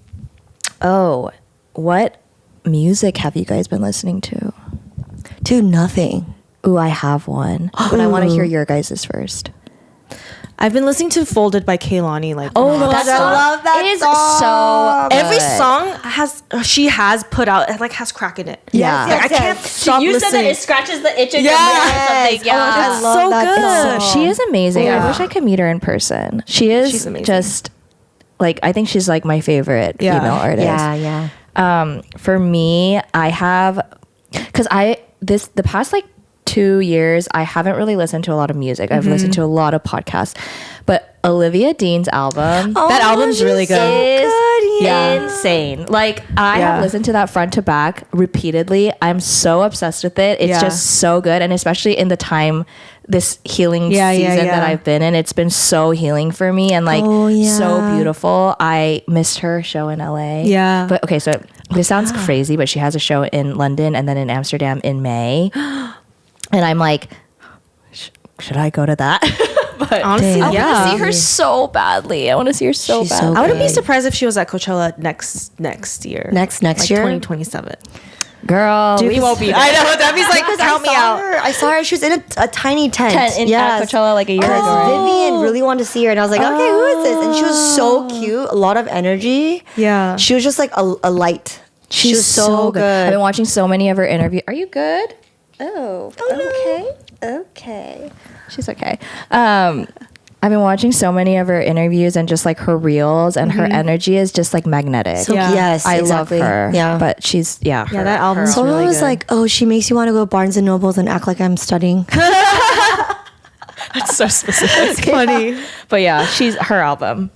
A: Oh, what music have you guys been listening to?
B: Dude, nothing.
A: Ooh, I have one, but I want to hear your guys' first.
C: I've been listening to Folded by Kaylani. Like,
A: That
B: I
A: song
B: love that
A: is
B: song.
A: so
C: every
A: good.
C: song she has put out, it like has crack in it.
A: Yeah.
B: Yes,
C: Like, I can't stop
A: You said that
C: listening.
A: it scratches the itch in
C: Yeah.
A: your brain or
B: Yes.
A: something. Yeah.
B: Oh, I love
C: so
B: that
C: good.
B: song.
A: She is amazing.
C: Yeah.
A: I wish I could meet her in person. She is
C: She's amazing.
A: just like I think she's like my favorite
C: Yeah.
A: female artist.
B: Yeah.
A: For me, I have, because the past like 2 years, I haven't really listened to a lot of music. I've listened to a lot of podcasts, but Olivia Dean's album,
C: that album's really good.
A: is insane. Like I have listened to that front to back repeatedly. I'm so obsessed with it. It's just so good, and especially in the time, this healing season that I've been in, it's been so healing for me and like so beautiful. I missed her show in LA.
C: Yeah.
A: But okay, so this sounds crazy, but she has a show in London and then in Amsterdam in May. And I'm like, should I go to that? But
C: honestly,
A: I want to see her so badly. I want to see her so
B: She's
A: badly.
B: so
C: I wouldn't be
B: good.
C: surprised if she was at Coachella next year.
B: Next
C: like
B: year?
C: 2027.
A: Girl, we won't be there.
C: I know. Debbie's like, count me out.
B: I saw her. She was in a tiny tent.
A: At Coachella like a year
B: Because
A: ago.
B: Vivian really wanted to see her, and I was like, okay, who is this? And she was so cute, a lot of energy.
C: Yeah.
B: She was just like a light. She was so good.
A: I've been watching so many of her interviews. Are you good? Oh, okay. She's okay. I've been watching so many of her interviews and just like her reels, and her energy is just like magnetic.
B: So,
C: Yeah.
B: yes,
A: I
B: exactly.
A: love her.
B: Yeah.
A: But she's,
C: Yeah, that album's
B: Someone
C: really
B: was
C: good.
B: like, oh, she makes you want to go to Barnes and Nobles and act like I'm studying.
A: That's so specific.
C: funny.
A: But yeah, she's her album.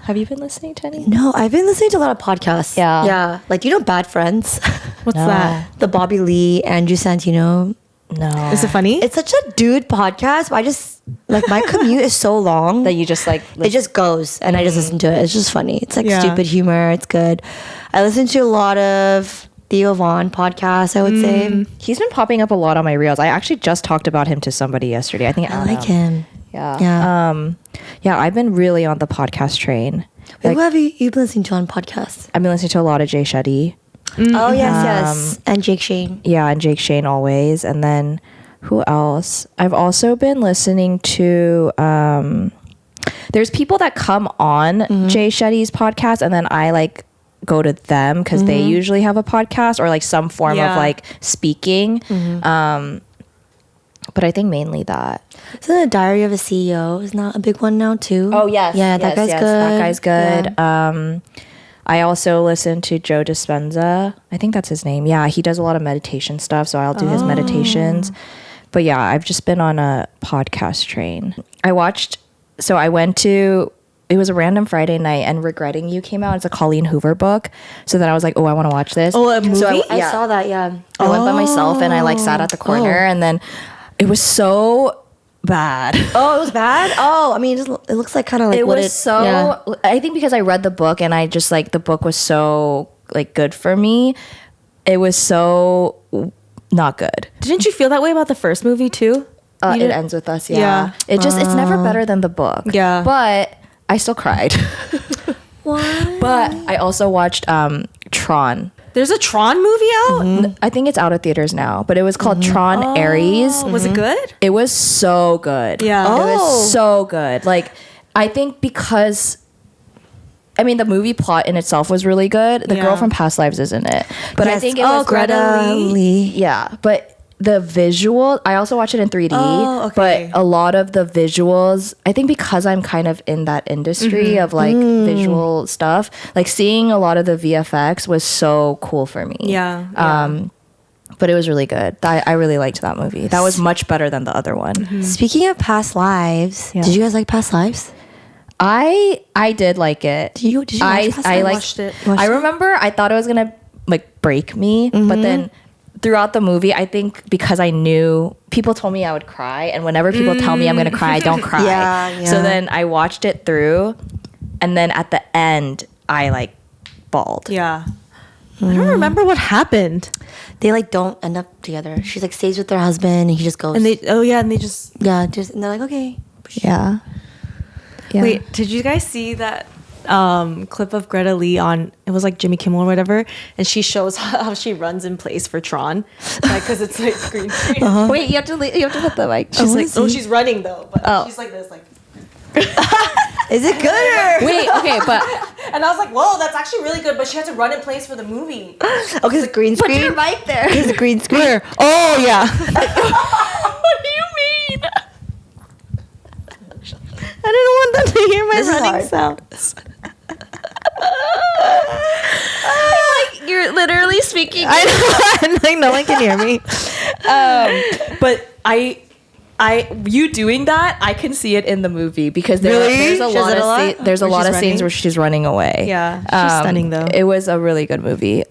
A: Have you been listening to any?
B: No, I've been listening to a lot of podcasts.
A: Yeah.
B: Yeah. Like, you know, Bad Friends?
C: What's
A: No.
C: that?
B: The Bobby Lee, Andrew Santino.
A: No.
C: Is it funny?
B: It's such a dude podcast, but I just, like, my commute is so long.
A: that you just like?
B: It just goes, and I just listen to it. It's just funny. It's like
C: Yeah.
B: stupid humor. It's good. I listen to a lot of Theo Vaughn podcasts, I would say.
A: He's been popping up a lot on my reels. I actually just talked about him to somebody yesterday. I think
B: I like him.
A: Yeah.
B: Yeah.
A: Yeah. I've been really on the podcast train.
B: Wait,
A: Like,
B: who have you been listening to on podcasts?
A: I've been listening to a lot of Jay Shetty.
B: Oh, yes. And Jake Shane.
A: Yeah, and Jake Shane always. And then who else? I've also been listening to there's people that come on Jay Shetty's podcast, and then I like go to them because they usually have a podcast or like some form of like speaking. But I think mainly that.
B: Isn't the Diary of a CEO is not a big one now too?
A: Oh yes,
B: Yeah, that guy's good.
A: That guy's good.
B: Yeah.
A: I also listen to Joe Dispenza. I think that's his name. Yeah, he does a lot of meditation stuff, so I'll do his meditations. But yeah, I've just been on a podcast train. I went to, it was a random Friday night, and Regretting You came out. It's a Colleen Hoover book. So then I was like, oh, I want to watch this.
C: Oh, a movie?
A: So
B: I saw that, yeah.
A: I went by myself, and I like sat at the corner, and then it was so bad.
B: Oh, it was bad? Oh, I mean, it looks like kind of like
A: It
B: what
A: was so, I think because I read the book and I just like, the book was so like good for me. It was so not good.
C: Didn't you feel that way about the first movie too?
A: It ends with us. Yeah.
C: Yeah.
A: It's never better than the book.
C: Yeah.
A: But I still cried.
B: What?
A: But I also watched Tron.
C: There's a Tron movie out?
A: I think it's out of theaters now, but it was called Tron Ares.
C: Oh, was it good?
A: It was so good.
C: Yeah.
A: It
B: Oh.
A: was so good. Like, I think because, I mean, the movie plot in itself was really good. The girl
C: Yeah.
A: from Past Lives is in it. But I
B: Yes.
A: think it
B: Oh,
A: was
B: Greta Lee.
A: Yeah. But the visual, I also watched it in 3D.
C: Oh, okay.
A: But a lot of the visuals, I think because I'm kind of in that industry of like visual stuff, like seeing a lot of the VFX was so cool for me.
C: Yeah.
A: But it was really good. I really liked that movie. That was much better than the other one.
B: Speaking of past lives,
A: Yeah.
B: did you guys like Past Lives?
A: I did like it.
B: Did you watch Past
A: I
B: Lives?
A: like
C: watched it.
A: I remember I thought it was gonna like break me, but then throughout the movie, I think because I knew people told me I would cry, and whenever people tell me I'm gonna cry, I don't cry.
B: Yeah.
A: So then I watched it through, and then at the end, I like bawled.
C: Yeah. I don't remember what happened.
B: They like don't end up together. She like stays with her husband, and he just goes.
C: And they just
B: and they're like, okay.
A: Yeah. Yeah.
C: Wait, did you guys see that clip of Greta Lee on, it was like Jimmy Kimmel or whatever, and she shows how she runs in place for Tron, like because it's like green screen.
A: Wait, you have to put the mic.
C: She's like, she's running though, but she's like this, like.
B: Is it good? Or?
A: Wait, okay, but
C: And I was like, whoa, that's actually really good, but she had to run in place for the movie.
B: Oh, because the green
A: put
B: screen.
A: your mic there.
B: Because the green screen.
C: Where? Oh yeah.
A: What do you mean?
C: I didn't want them to hear my
B: This is
C: running
B: hard.
C: sounds.
A: You're literally speaking.
C: I know. Like no one can hear me.
A: But you doing that, I can see it in the movie because
C: Really?
A: there's a
C: She
A: lot
C: does it
A: of
C: a lot?
A: there's a
C: Where
A: lot
C: she's
A: of
C: running?
A: scenes where she's running away.
C: Yeah, she's stunning though.
A: It was a really good movie.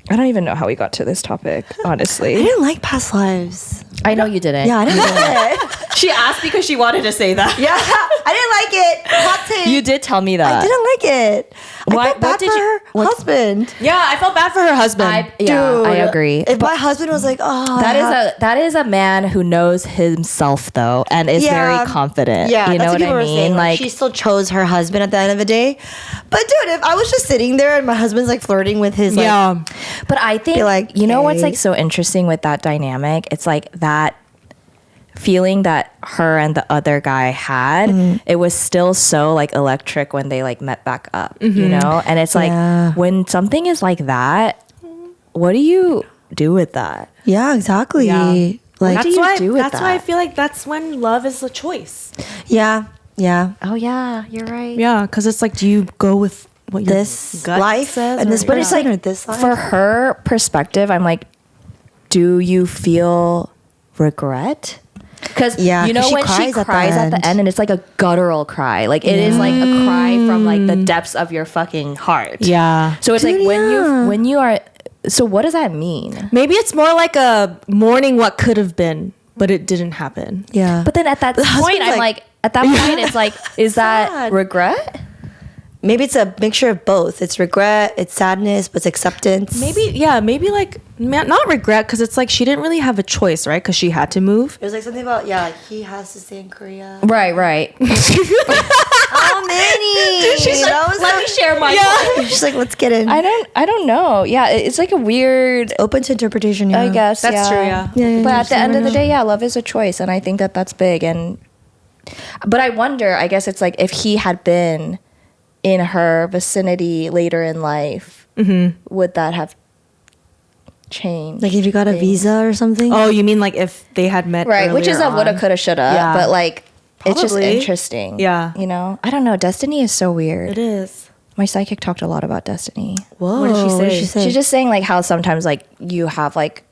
A: I don't even know how we got to this topic,
B: I
A: honestly.
B: didn't like past lives.
A: I know you didn't.
B: Yeah, I didn't like it.
A: She asked because she wanted to say that.
B: Yeah, I didn't like it. Hot take.
A: You did tell me that.
B: I didn't like it.
A: What-
B: I felt bad
A: what did
B: for
A: you-
B: her husband.
C: Yeah, I felt bad for her husband.
B: Dude,
A: I agree.
B: If my husband was like, oh,
A: That is a man who knows himself though and is very confident.
B: Yeah,
A: you know
B: that's
A: what
B: people
A: I
B: were
A: mean?
B: saying.
A: Like
B: She still chose her husband at the end of the day. But dude, if I was just sitting there and my husband's like flirting with his like,
C: yeah,
A: but I think
B: Be like,
A: you know what's
B: hey.
A: like so interesting with that dynamic? It's like that feeling that her and the other guy had, it was still so like electric when they like met back up, you know? And it's like
B: Yeah.
A: when something is like that, what do you do with that?
B: yeah, exactly.
C: Yeah.
B: Like,
A: What do you do with
C: that's why I
A: that?
C: feel like that's when love is a choice.
B: yeah, yeah.
A: Oh yeah, you're right.
C: Yeah, because it's like, do you go with what your
B: This
C: gut
B: life
C: says,
B: and
C: or-
B: this
A: But it's
B: person
A: like
B: or this life.
A: for her perspective, I'm like, do you feel regret? Because
B: Yeah,
A: you know
B: 'cause she
A: when she
B: cries at the
A: cries at the
B: end.
A: end, and it's like a guttural cry, like it is like a cry from like the depths of your fucking heart.
C: Yeah.
A: So it's like
B: Dude, yeah.
A: when you are. So what does that mean?
C: Maybe it's more like a mourning what could have been, but it didn't happen.
B: yeah.
A: But then at that point,
B: husband's
A: I'm
B: like-
A: like, at that point, it's like, is that
B: Sad.
A: regret?
B: maybe it's a mixture of both. It's regret, it's sadness, but it's acceptance.
C: Maybe like not regret, because it's like she didn't really have a choice, right? Because she had to move.
B: It was like something about, yeah, he has to stay in Korea.
A: Right.
B: Oh, Manny.
A: She's like,
B: That was
A: let
B: so-
A: me share my.
B: She's like, let's get in.
A: I don't know. Yeah, it's like a weird.
B: Open to interpretation, yeah.
A: I guess
C: That's true, yeah.
B: Yeah,
A: But
B: yeah,
A: at the
B: you
A: end
B: never
A: of the
B: know.
A: day, yeah, love is a choice, and I think that that's big. But I wonder. I guess it's like if he had been in her vicinity later in life, would that have changed?
B: Like if you got a
A: things?
B: visa or something.
C: Oh, you mean like if they had met
A: Right, which is
C: earlier
A: a woulda,
C: on.
A: coulda, shoulda.
C: Yeah.
A: But like, it's just
C: Probably.
A: interesting.
C: Yeah.
A: you know, I don't know. Destiny is so weird.
C: It is.
A: My psychic talked a lot about destiny.
B: Whoa.
C: What did she
B: What did
C: say?
B: she say?
A: She's just saying like how sometimes like you have like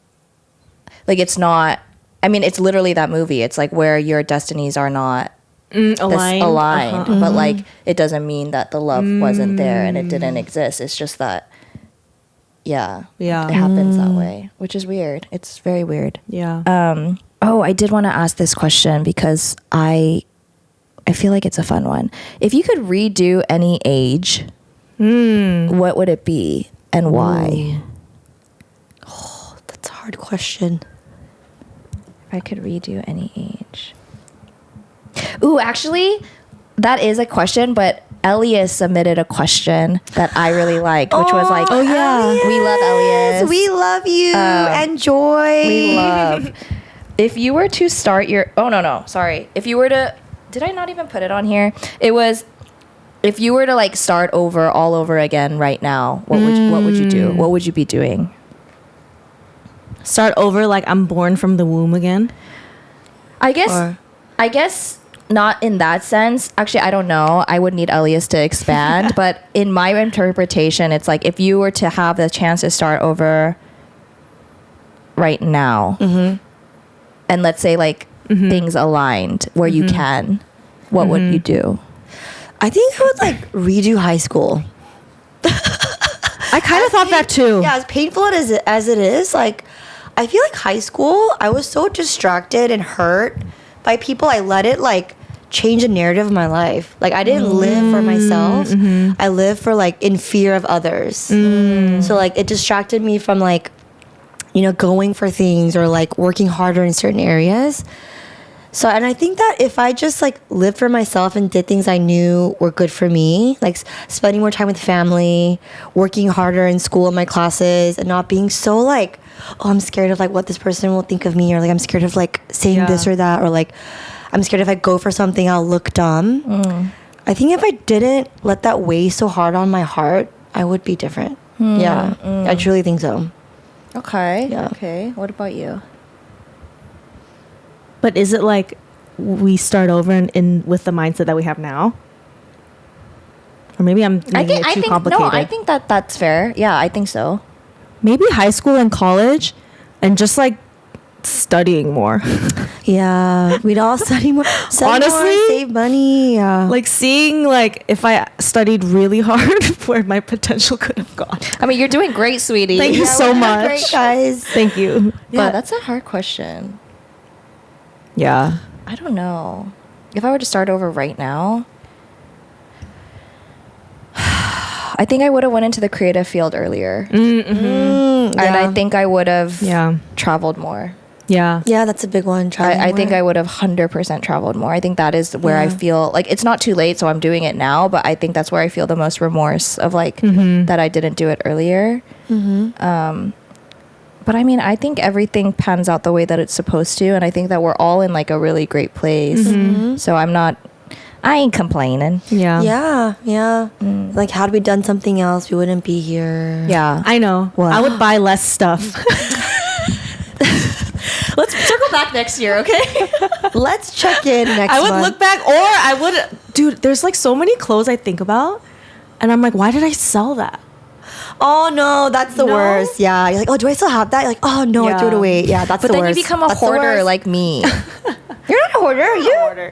A: it's not. I mean, it's literally that movie. It's like where your destinies are not
C: Aligned.
A: aligned,
C: Uh-huh.
A: but like it doesn't mean that the love wasn't there and it didn't exist. It's just that, yeah,
C: Yeah.
A: it happens that way, which is weird. It's very weird.
C: Yeah.
A: Oh, I did want to ask this question because I feel like it's a fun one. If you could redo any age, what would it be and why?
B: That's a hard question.
A: If I could redo any age. Ooh, actually, that is a question, but Elias submitted a question that I really liked, which was like,
B: Elias.
A: we love Elias.
B: We love you. Enjoy.
A: We love. If you were to start your, sorry. If you were to, did I not even put it on here? It was, if you were to like start over all over again right now, what would you do? What would you be doing?
C: Start over like I'm born from the womb again.
A: I guess
B: Or-
A: not in that sense. Actually, I don't know. I would need Elias to expand. But in my interpretation, it's like if you were to have the chance to start over right now, and let's say like things aligned where you can, what would you do?
B: I think I would like redo high school.
C: I kind of thought that too.
B: Yeah, as painful as it is, like I feel like high school, I was so distracted and hurt by people. I let it like change the narrative of my life. Like I didn't live for myself. I lived for like in fear of others. So like it distracted me from like, you know, going for things or like working harder in certain areas. So, and I think that if I just like lived for myself and did things I knew were good for me, like spending more time with family, working harder in school in my classes, and not being so like, oh, I'm scared of like what this person will think of me, or like I'm scared of like saying this or that, or like I'm scared if I go for something I'll look dumb. I think if I didn't let that weigh so hard on my heart, I would be different. Yeah, I truly think so.
A: Okay.
B: Yeah.
A: Okay. What about you?
C: But is it like we start over in with the mindset that we have now? Or maybe I'm making it too complicated.
A: No, I think that's fair. Yeah, I think so.
C: Maybe high school and college, and just like studying more.
B: Yeah, we'd all study more.
C: Honestly,
B: save money. Yeah,
C: like seeing like if I studied really hard, where my potential could have gone.
A: I mean, you're doing great, sweetie.
C: Thank you so
B: we're doing
C: much,
B: great, guys.
C: Thank you.
A: Yeah, that's a hard question.
C: Yeah.
A: I don't know. If I were to start over right now, I think I would have went into the creative field earlier. And I think I would have traveled more.
C: Yeah.
B: Yeah, that's a big one.
A: I think I would have 100% traveled more. I think that is where I feel like it's not too late, so I'm doing it now, but I think that's where I feel the most remorse of like that I didn't do it earlier. But I mean, I think everything pans out the way that it's supposed to, and I think that we're all in like a really great place. So I ain't complaining.
B: Yeah. Like, had we done something else, we wouldn't be here.
A: Yeah.
C: I know.
B: What?
C: I would buy less stuff.
A: Let's circle back next year, okay?
B: Let's check in next
C: I would
B: month.
C: look back, or I would, dude, there's like so many clothes I think about, and I'm like, why did I sell that?
B: Oh no, that's the
C: No?
B: worst. Yeah, you're like, oh, do I still have that? You're like, oh no, I threw it
C: Yeah.
B: away. Yeah, that's
A: But
B: the
A: then
B: worst.
A: you become a
B: That's the
A: hoarder
B: worst.
A: like me.
B: You're not a hoarder, are you?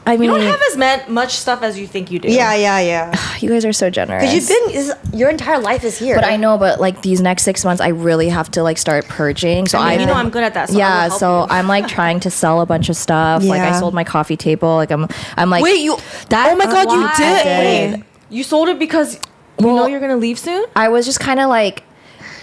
A: I
C: You
A: mean,
C: don't have as much stuff as you think you do.
B: Yeah.
A: you guys are so generous.
B: Because your entire life is here.
A: But I know, but like these next 6 months, I really have to like start purging. So
C: I mean, you know I'm good at that. So I
A: yeah,
C: will help
A: so
C: you.
A: I'm like trying to sell a bunch of stuff. Like I
B: Yeah.
A: sold my coffee table. Like I'm like,
C: Wait, you?
B: That-
C: oh my god, you
B: why?
C: did.
B: I did.
C: Wait, you sold it because you know
A: Well-
C: you're gonna leave soon.
A: I was just kind of like,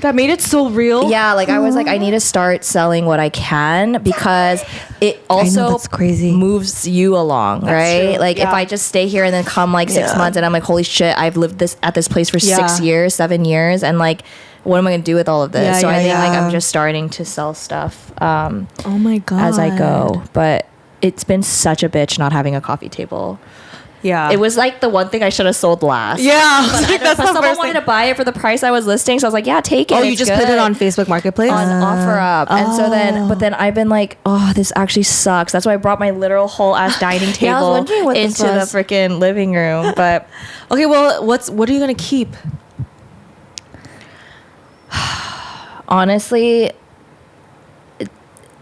C: That made it so real.
A: yeah, like I was like, I need to start selling what I can because it also
B: that's crazy.
A: moves you along, right?
C: true.
A: Like if
C: Yeah.
A: I just stay here and then come like 6
B: Yeah.
A: months and I'm like, holy shit, I've lived at this place for
C: Yeah.
A: 6 years, 7 years, and like, what am I gonna do with all of this?
C: Yeah,
A: so I
C: yeah,
A: think like
B: yeah.
A: I'm just starting to sell stuff
C: Oh my god.
A: as I go, but it's been such a bitch not having a coffee table.
C: Yeah.
A: It was like the one thing I should have sold last.
C: Yeah. I was
A: But
C: like, that's the
A: someone
C: first
A: wanted
C: thing.
A: to buy it for the price I was listing, so I was like, yeah, take it.
C: Oh, you
A: it's
C: just put it
A: good.
C: on Facebook Marketplace.
A: On offer up, and so then, but then I've been like, oh, this actually sucks. That's why I brought my literal whole ass dining table
B: Yeah, I was wondering what this
A: into the
B: was.
A: freaking living room. But
C: Okay, well, what are you gonna keep?
A: honestly,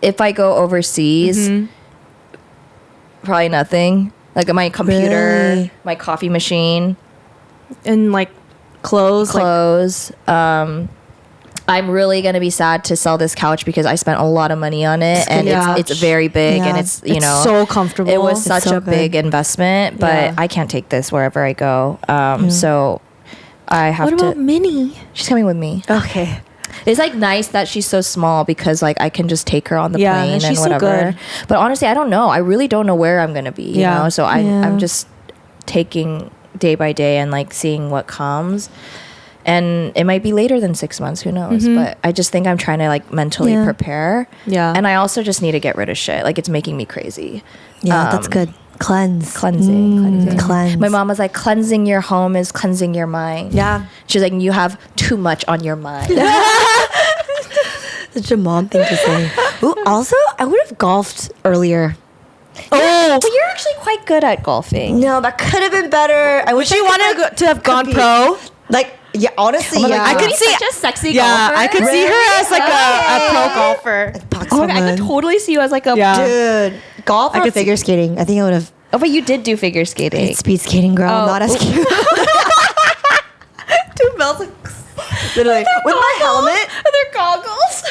A: if I go overseas, probably nothing. Like my computer,
B: Really?
A: my coffee machine,
C: And like clothes.
A: clothes. I'm really gonna be sad to sell this couch because I spent a lot of money on it, and
C: Yeah.
A: it's very big, and
B: Yeah.
A: it's you
C: It's
A: know
C: so comfortable.
A: It was
C: It's
A: such
B: so
A: a big
B: good.
A: investment, but
C: Yeah.
A: I can't take this wherever I go. So I have
C: What
A: to.
C: about Minnie?
A: She's coming with me.
B: Okay.
A: It's like nice that she's so small because like I can just take her on the
C: Yeah,
A: plane
C: and
A: and
C: she's so
A: whatever.
C: good.
A: But honestly, I don't know. I really don't know where I'm gonna be. You
C: Yeah.
A: know, so
B: Yeah.
A: I'm just taking day by day and like seeing what comes. And it might be later than 6 months. Who knows? But I just think I'm trying to like mentally
B: Yeah.
A: prepare.
C: Yeah.
A: And I also just need to get rid of shit. Like it's making me crazy.
B: Yeah, that's good. Cleanse.
A: Cleansing.
B: Cleanse.
A: My mom was like, cleansing your home is cleansing your mind.
B: Yeah.
A: She's like, you have too much on your mind.
B: Such a mom thing to say. Ooh, also, I would have golfed earlier.
C: Oh,
A: But you're actually quite good at golfing.
B: No, that could have been better. I wish
C: she
B: I could,
C: wanted to have gone
B: compete.
C: pro.
B: Like, yeah, honestly,
A: Oh my
B: yeah.
A: God,
C: I could
A: you'd
C: see-
A: be such a sexy
C: Yeah,
A: golfer.
C: I could see her as like a pro golfer.
B: Pax
A: Oh my God, I could
B: woman.
A: totally see you as like a.
C: Yeah.
B: Dude, golf
C: I
B: or
C: could see-
B: figure skating? I think I would have.
A: Oh, but you did do figure skating.
B: It's speed skating, girl.
A: Oh.
B: Not as cute.
A: Two bells.
B: Literally, with my helmet.
A: They're goggles.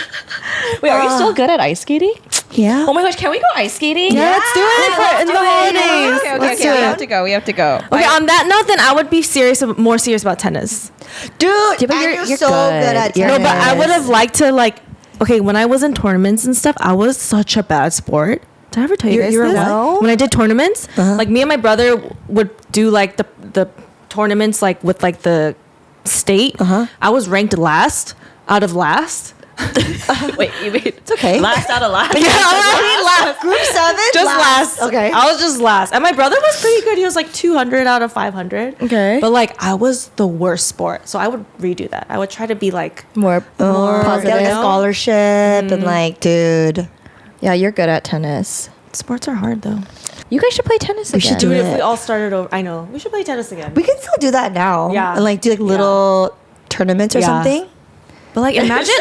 A: Wait, are you still good at ice skating?
B: Yeah.
A: Oh my gosh, can we go ice skating?
C: Yeah, let's do it for in the holidays.
A: Okay,
C: Let's
A: okay,
C: do
A: we
C: it.
A: have to go. We have to go.
C: Okay, on that note, then I would be more serious about tennis.
B: Dude,
A: Yeah, but
B: and
A: you're
B: you're so
A: good.
B: good at
A: You're
B: tennis.
C: No, but I would have liked to like. Okay, when I was in tournaments and stuff, I was such a bad sport. Did I ever tell you guys
B: You were
C: this?
B: what?
C: When I did tournaments, like me and my brother would do like the tournaments like with like the state. I was ranked last out of last.
A: Wait, you mean it's
B: okay.
A: Last out of last.
C: Yeah, last.
B: Group 7?
C: Just last.
B: Okay.
C: I was just last. And my brother was pretty good. He was like 200 out of 500.
A: Okay.
C: But like I was the worst sport. So I would redo that. I would try to be like
A: More
B: Or
A: positive.
B: get like a scholarship and like, dude.
A: Yeah, you're good at tennis.
C: sports are hard though.
A: You guys should play tennis again.
B: should do
C: Dude,
B: it.
C: if we all started over, I know we should play tennis again.
B: We can still do that now.
C: Yeah.
B: And like do like little tournaments or
C: Yeah.
B: something.
C: But like, imagine,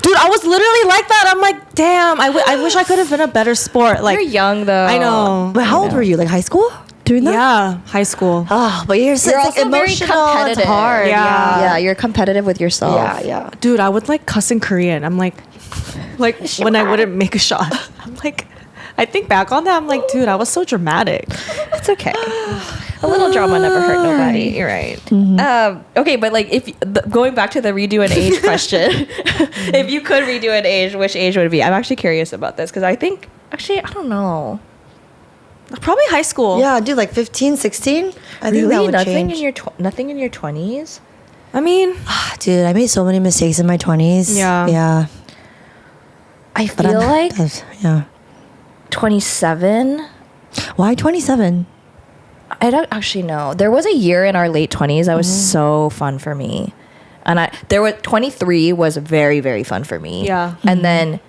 C: dude, I was literally like that. I'm like, damn, I wish I could have been a better sport. Like,
A: You're young though.
C: I know.
B: But how old were you? Like high school? Doing that?
C: Yeah, high school.
B: Oh, but you're, so,
A: You're
B: it's
A: also
B: like
A: very
B: emotional. It's
A: competitive.
B: hard.
C: Yeah.
A: Yeah, you're competitive with yourself.
B: Yeah.
C: Dude, I would like cuss in Korean. I'm like when I wouldn't make a shot. I'm like, I think back on that. I'm like, dude, I was so dramatic.
A: It's okay. A little drama never hurt nobody.
C: You're right.
A: Okay, but like if going back to the redo an age question, if you could redo an age, which age would it be? I'm actually curious about this because I think actually I don't know.
C: Probably high school.
B: Yeah, dude, like 15, 16? I think that
A: Really,
B: would
A: nothing
B: change.
A: in your nothing in your 20s.
C: I mean,
B: Dude, I made so many mistakes in my 20s.
C: Yeah.
B: Yeah.
A: I
B: But
A: feel like
B: yeah.
A: 27.
B: Why 27?
A: I don't actually know. There was a year in our late 20s that was so fun for me. And 23 was very, very fun for me.
C: Yeah.
A: And then,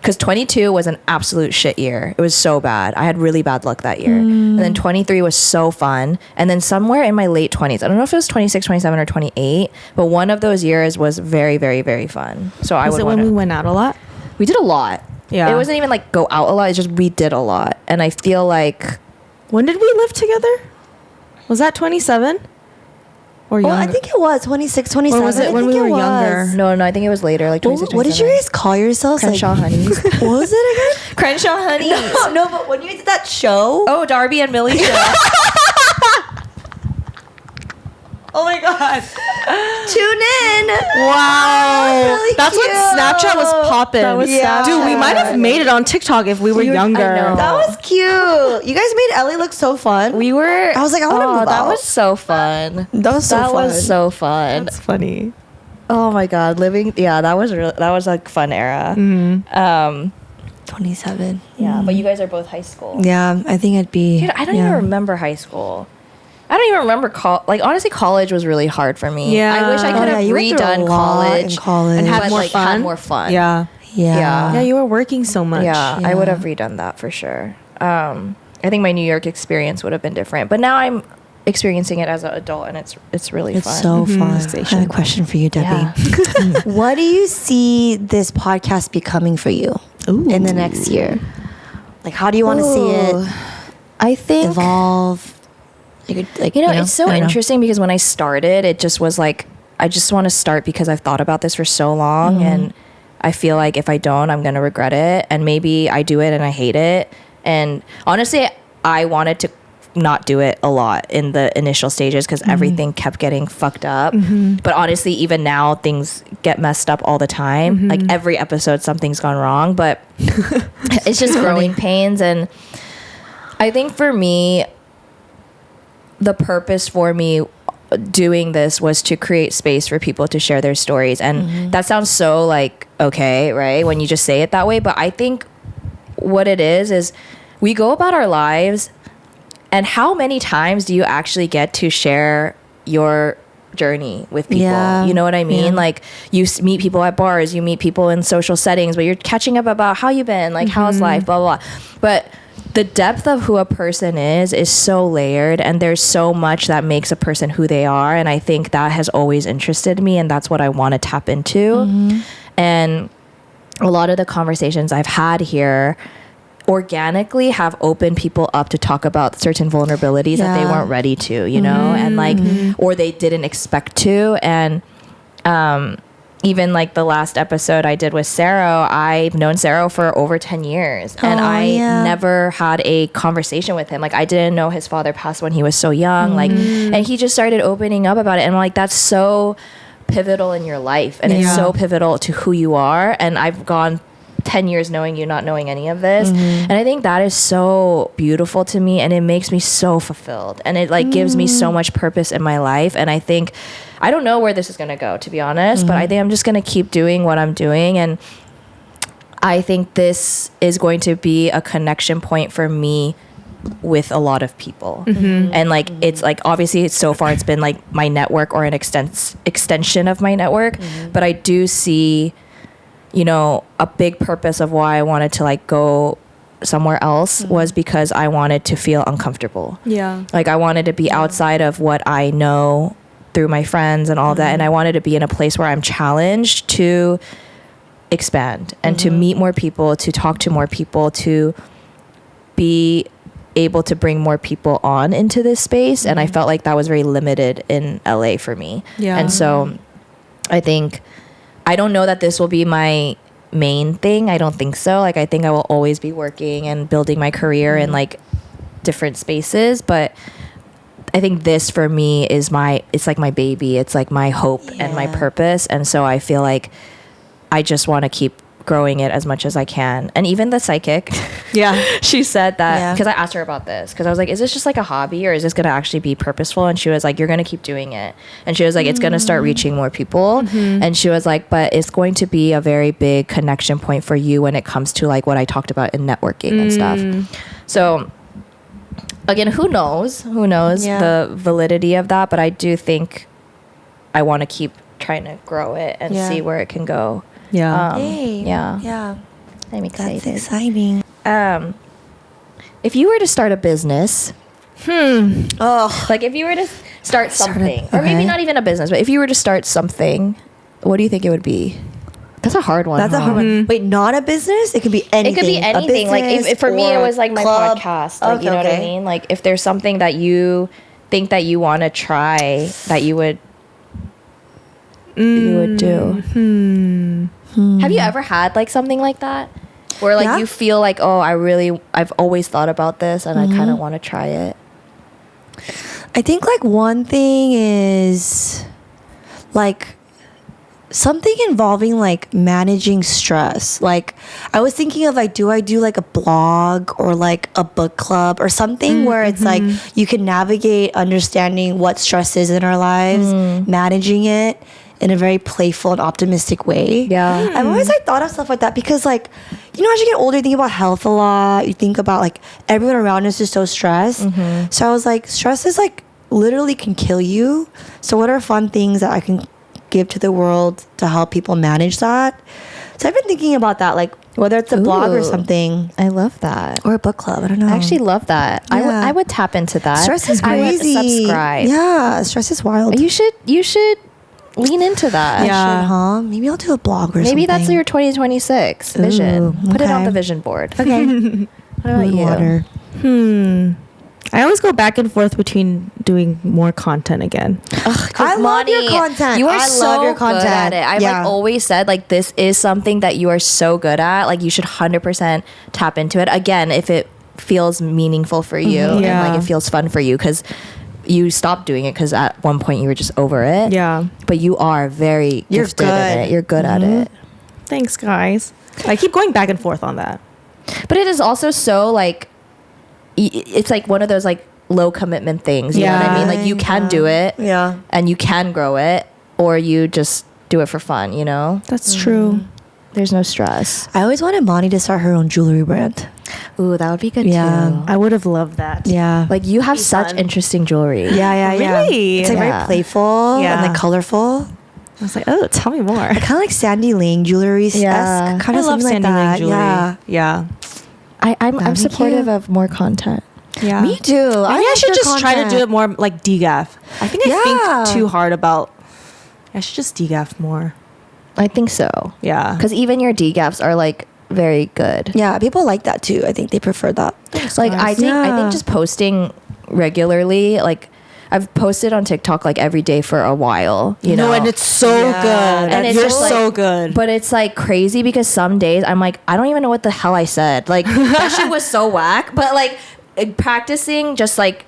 A: because 22 was an absolute shit year. It was so bad. I had really bad luck that year. And then 23 was so fun. And then somewhere in my late 20s, I don't know if it was 26, 27, or 28, but one of those years was very, very, very fun. So I
C: was
A: would
C: it
A: want
C: when we
A: to.
C: went out a lot?
A: We did a lot.
C: Yeah.
A: It wasn't even like go out a lot. It's just we did a lot. And I feel like.
C: When did we live together? Was that 27? Or younger?
B: Well, I think it was 26, 27.
C: Or was it
B: I
C: when
B: think
C: we were
B: was.
C: younger?
A: No, I think it was later, like 26,
B: What did you
A: 27.
B: guys call yourselves?
A: Crenshaw Honeys.
B: What was it again?
A: Crenshaw Honeys.
B: No, but when you did that show.
A: Oh, Darby and Millie show.
C: Oh my god.
B: Tune in.
C: Wow.
B: Really
C: That's
B: cute.
C: when Snapchat was popping.
A: That was
B: Yeah.
C: Dude, we might have made it on TikTok if we were younger.
A: I know.
B: That was cute. You guys made Ellie look so fun.
A: We were.
B: I was like, I wanna move
A: That
B: out.
A: was so fun.
B: That was so
A: That
B: fun.
A: was so fun.
C: That's funny.
A: Oh my god, living. Yeah, that was like fun era.
B: 27.
A: Yeah, but you guys are both high school.
B: Yeah, I think it'd be.
A: Dude, I don't even remember high school. I don't even remember honestly, college was really hard for me.
C: Yeah.
A: I wish I
C: Oh,
A: could
B: yeah,
A: have
B: you went through a
A: redone
B: lot in
A: college
B: college.
C: And had
A: but,
C: more
A: like,
C: fun.
A: Had more fun.
C: Yeah.
B: Yeah.
C: Yeah, you were working so much.
A: Yeah, I
B: Yeah.
A: would have redone that for sure. I think my New York experience would have been different, but now I'm experiencing it as an adult, and it's really
B: It's
A: fun.
B: so fun. I
C: Station.
B: have a question for you, Debbie.
A: Yeah.
B: What do you see this podcast becoming for you in the next year? Like, how do you want to see it
A: I think
B: evolve? Like,
A: it's so
B: I don't know.
A: interesting because when I started, it just was like I just want to start because I've thought about this for so long, and I feel like if I don't, I'm gonna regret it, and maybe I do it and I hate it. And honestly, I wanted to not do it a lot in the initial stages because everything kept getting fucked up. But honestly, even now things get messed up all the time. Like every episode something's gone wrong, but it's just growing pains. And I think for me, the purpose for me doing this was to create space for people to share their stories. And that sounds so like okay, right, when you just say it that way, but I think what it is we go about our lives, and how many times do you actually get to share your journey with people?
B: Yeah.
A: You know what I mean?
B: Yeah.
A: Like you meet people at bars, you meet people in social settings, but you're catching up about how you been, like how's life, blah, blah, blah. But the depth of who a person is so layered, and there's so much that makes a person who they are. And I think that has always interested me, and that's what I want to tap into. And a lot of the conversations I've had here organically have opened people up to talk about certain vulnerabilities that they
B: Yeah.
A: weren't ready to, you know, and like, or they didn't expect to. And even like the last episode I did with Sarah, I've known Sarah for over 10 years, and
B: Oh,
A: I
B: yeah.
A: never had a conversation with him. Like I didn't know his father passed when he was so young, like, and he just started opening up about it. And I'm like, that's so pivotal in your life, and it's
C: Yeah.
A: so pivotal to who you are. And I've gone 10 years knowing you, not knowing any of this. And I think that is so beautiful to me, and it makes me so fulfilled, and it like gives me so much purpose in my life. And I think I don't know where this is going to go, to be honest, but I think I'm just going to keep doing what I'm doing. And I think this is going to be a connection point for me with a lot of people. And like it's like obviously so far it's been like my network or an extension of my network, but I do see, you know, a big purpose of why I wanted to like go somewhere else was because I wanted to feel uncomfortable.
C: Yeah.
A: Like I wanted to be outside of what I know through my friends and all that, and I wanted to be in a place where I'm challenged to expand and to meet more people, to talk to more people, to be able to bring more people on into this space. And I felt like that was very limited in LA for me.
C: Yeah.
A: And so I think, I don't know that this will be my main thing. I don't think so. Like I think I will always be working and building my career in like different spaces, but I think this for me is it's like my baby. It's like my hope and my purpose. And so I feel like I just want to keep growing it as much as I can. And even the psychic, she said that, because I asked her about this, because I was like, is this just like a hobby or is this going to actually be purposeful? And she was like, you're going to keep doing it. And she was like, it's going to start reaching more people. And she was like, but it's going to be a very big connection point for you when it comes to like what I talked about in networking and stuff. So again, who knows the validity of that, but I do think I want to keep trying to grow it and see where it can go.
C: Yeah.
B: Yeah.
A: I'm excited.
B: That's exciting.
A: If you were to start a business, like if you were to start something, or maybe not even a business, but if you were to start something, what do you think it would be? That's a hard one.
B: That's a hard one. Wait, not a business? It could be anything.
A: It could be anything. Like if for me, it was like my
B: club.
A: podcast. Like, you know what I mean? Like if there's something that you think that you want to try, that you would do. Have you ever had like something like that? Where like you feel like, oh, I've always thought about this and I kind of want to try it.
B: I think like one thing is like something involving like managing stress. Like I was thinking of like, do I do like a blog or like a book club or something where it's like you can navigate understanding what stress is in our lives, managing it in a very playful and optimistic way.
A: Yeah.
B: I've always like thought of stuff like that because like, you know, as you get older, you think about health a lot. You think about like everyone around us is so stressed. So I was like, stress is like literally can kill you. So what are fun things that I can give to the world to help people manage that? So I've been thinking about that, like whether it's a blog or something.
A: I love that.
B: Or a book club. I don't know.
A: I actually love that.
B: Yeah.
A: I would tap into that.
B: Stress is crazy.
A: I would subscribe.
B: Yeah, stress is wild.
A: You should lean into that.
B: Yeah. Huh? Maybe I'll do a blog or something.
A: Maybe that's your 2026 vision.
B: Ooh,
A: Put it on
B: okay.
A: the vision board.
B: Okay.
A: What about you?
B: Water.
C: I always go back and forth between doing more content again.
B: I love your content.
A: You are
B: I
A: so
B: love your content.
A: good at it. I've like always said like this is something that you are so good at. Like you should 100% tap into it. Again, if it feels meaningful for you and like it feels fun for you, because you stopped doing it because at one point you were just over it.
C: Yeah.
A: But you are very gifted at it. You're good at it.
C: Thanks, guys. I keep going back and forth on that.
A: But it is also so like, it's like one of those like low commitment things. You know what I mean? Like you can do it.
B: Yeah.
A: And you can grow it, or you just do it for fun, you know?
C: That's true.
A: There's no stress.
B: I always wanted Moni to start her own jewelry brand.
A: Ooh, that would be good
B: Yeah.
A: too.
C: I would have loved that.
B: Yeah.
A: Like you have
C: Be
A: such
C: fun.
A: interesting jewelry.
B: yeah.
C: Really?
B: It's like
A: Yeah.
B: very playful and like colorful.
C: I was like, oh, tell me more.
B: Kind of like Sandy Ling jewelry.
A: Yeah.
B: Kind
C: I
B: of
C: love
B: something like
C: Sandy Ling
B: that.
C: jewelry.
B: Yeah.
C: Yeah.
A: I'm
B: That'd be
A: supportive
B: cute.
A: of more content.
C: Yeah.
B: Me too.
C: Maybe I
B: like
C: should
B: your
C: just try to
B: content.
C: do it more like degaff. I think I
B: Yeah.
C: think too hard about. I should just degaff more.
A: I think so.
C: Yeah.
A: Because even your degaffs are like very good.
B: Yeah, people like that too. I think they prefer that.
A: Like I think just posting regularly, like I've posted on TikTok like every day for a while, you know.
C: No, and it's so
B: Yeah.
C: good.
A: And it's
C: You're
A: just, like-
C: so good.
A: But it's like crazy because some days I'm like, I don't even know what the hell I said. Like that shit was so whack. But like practicing, just like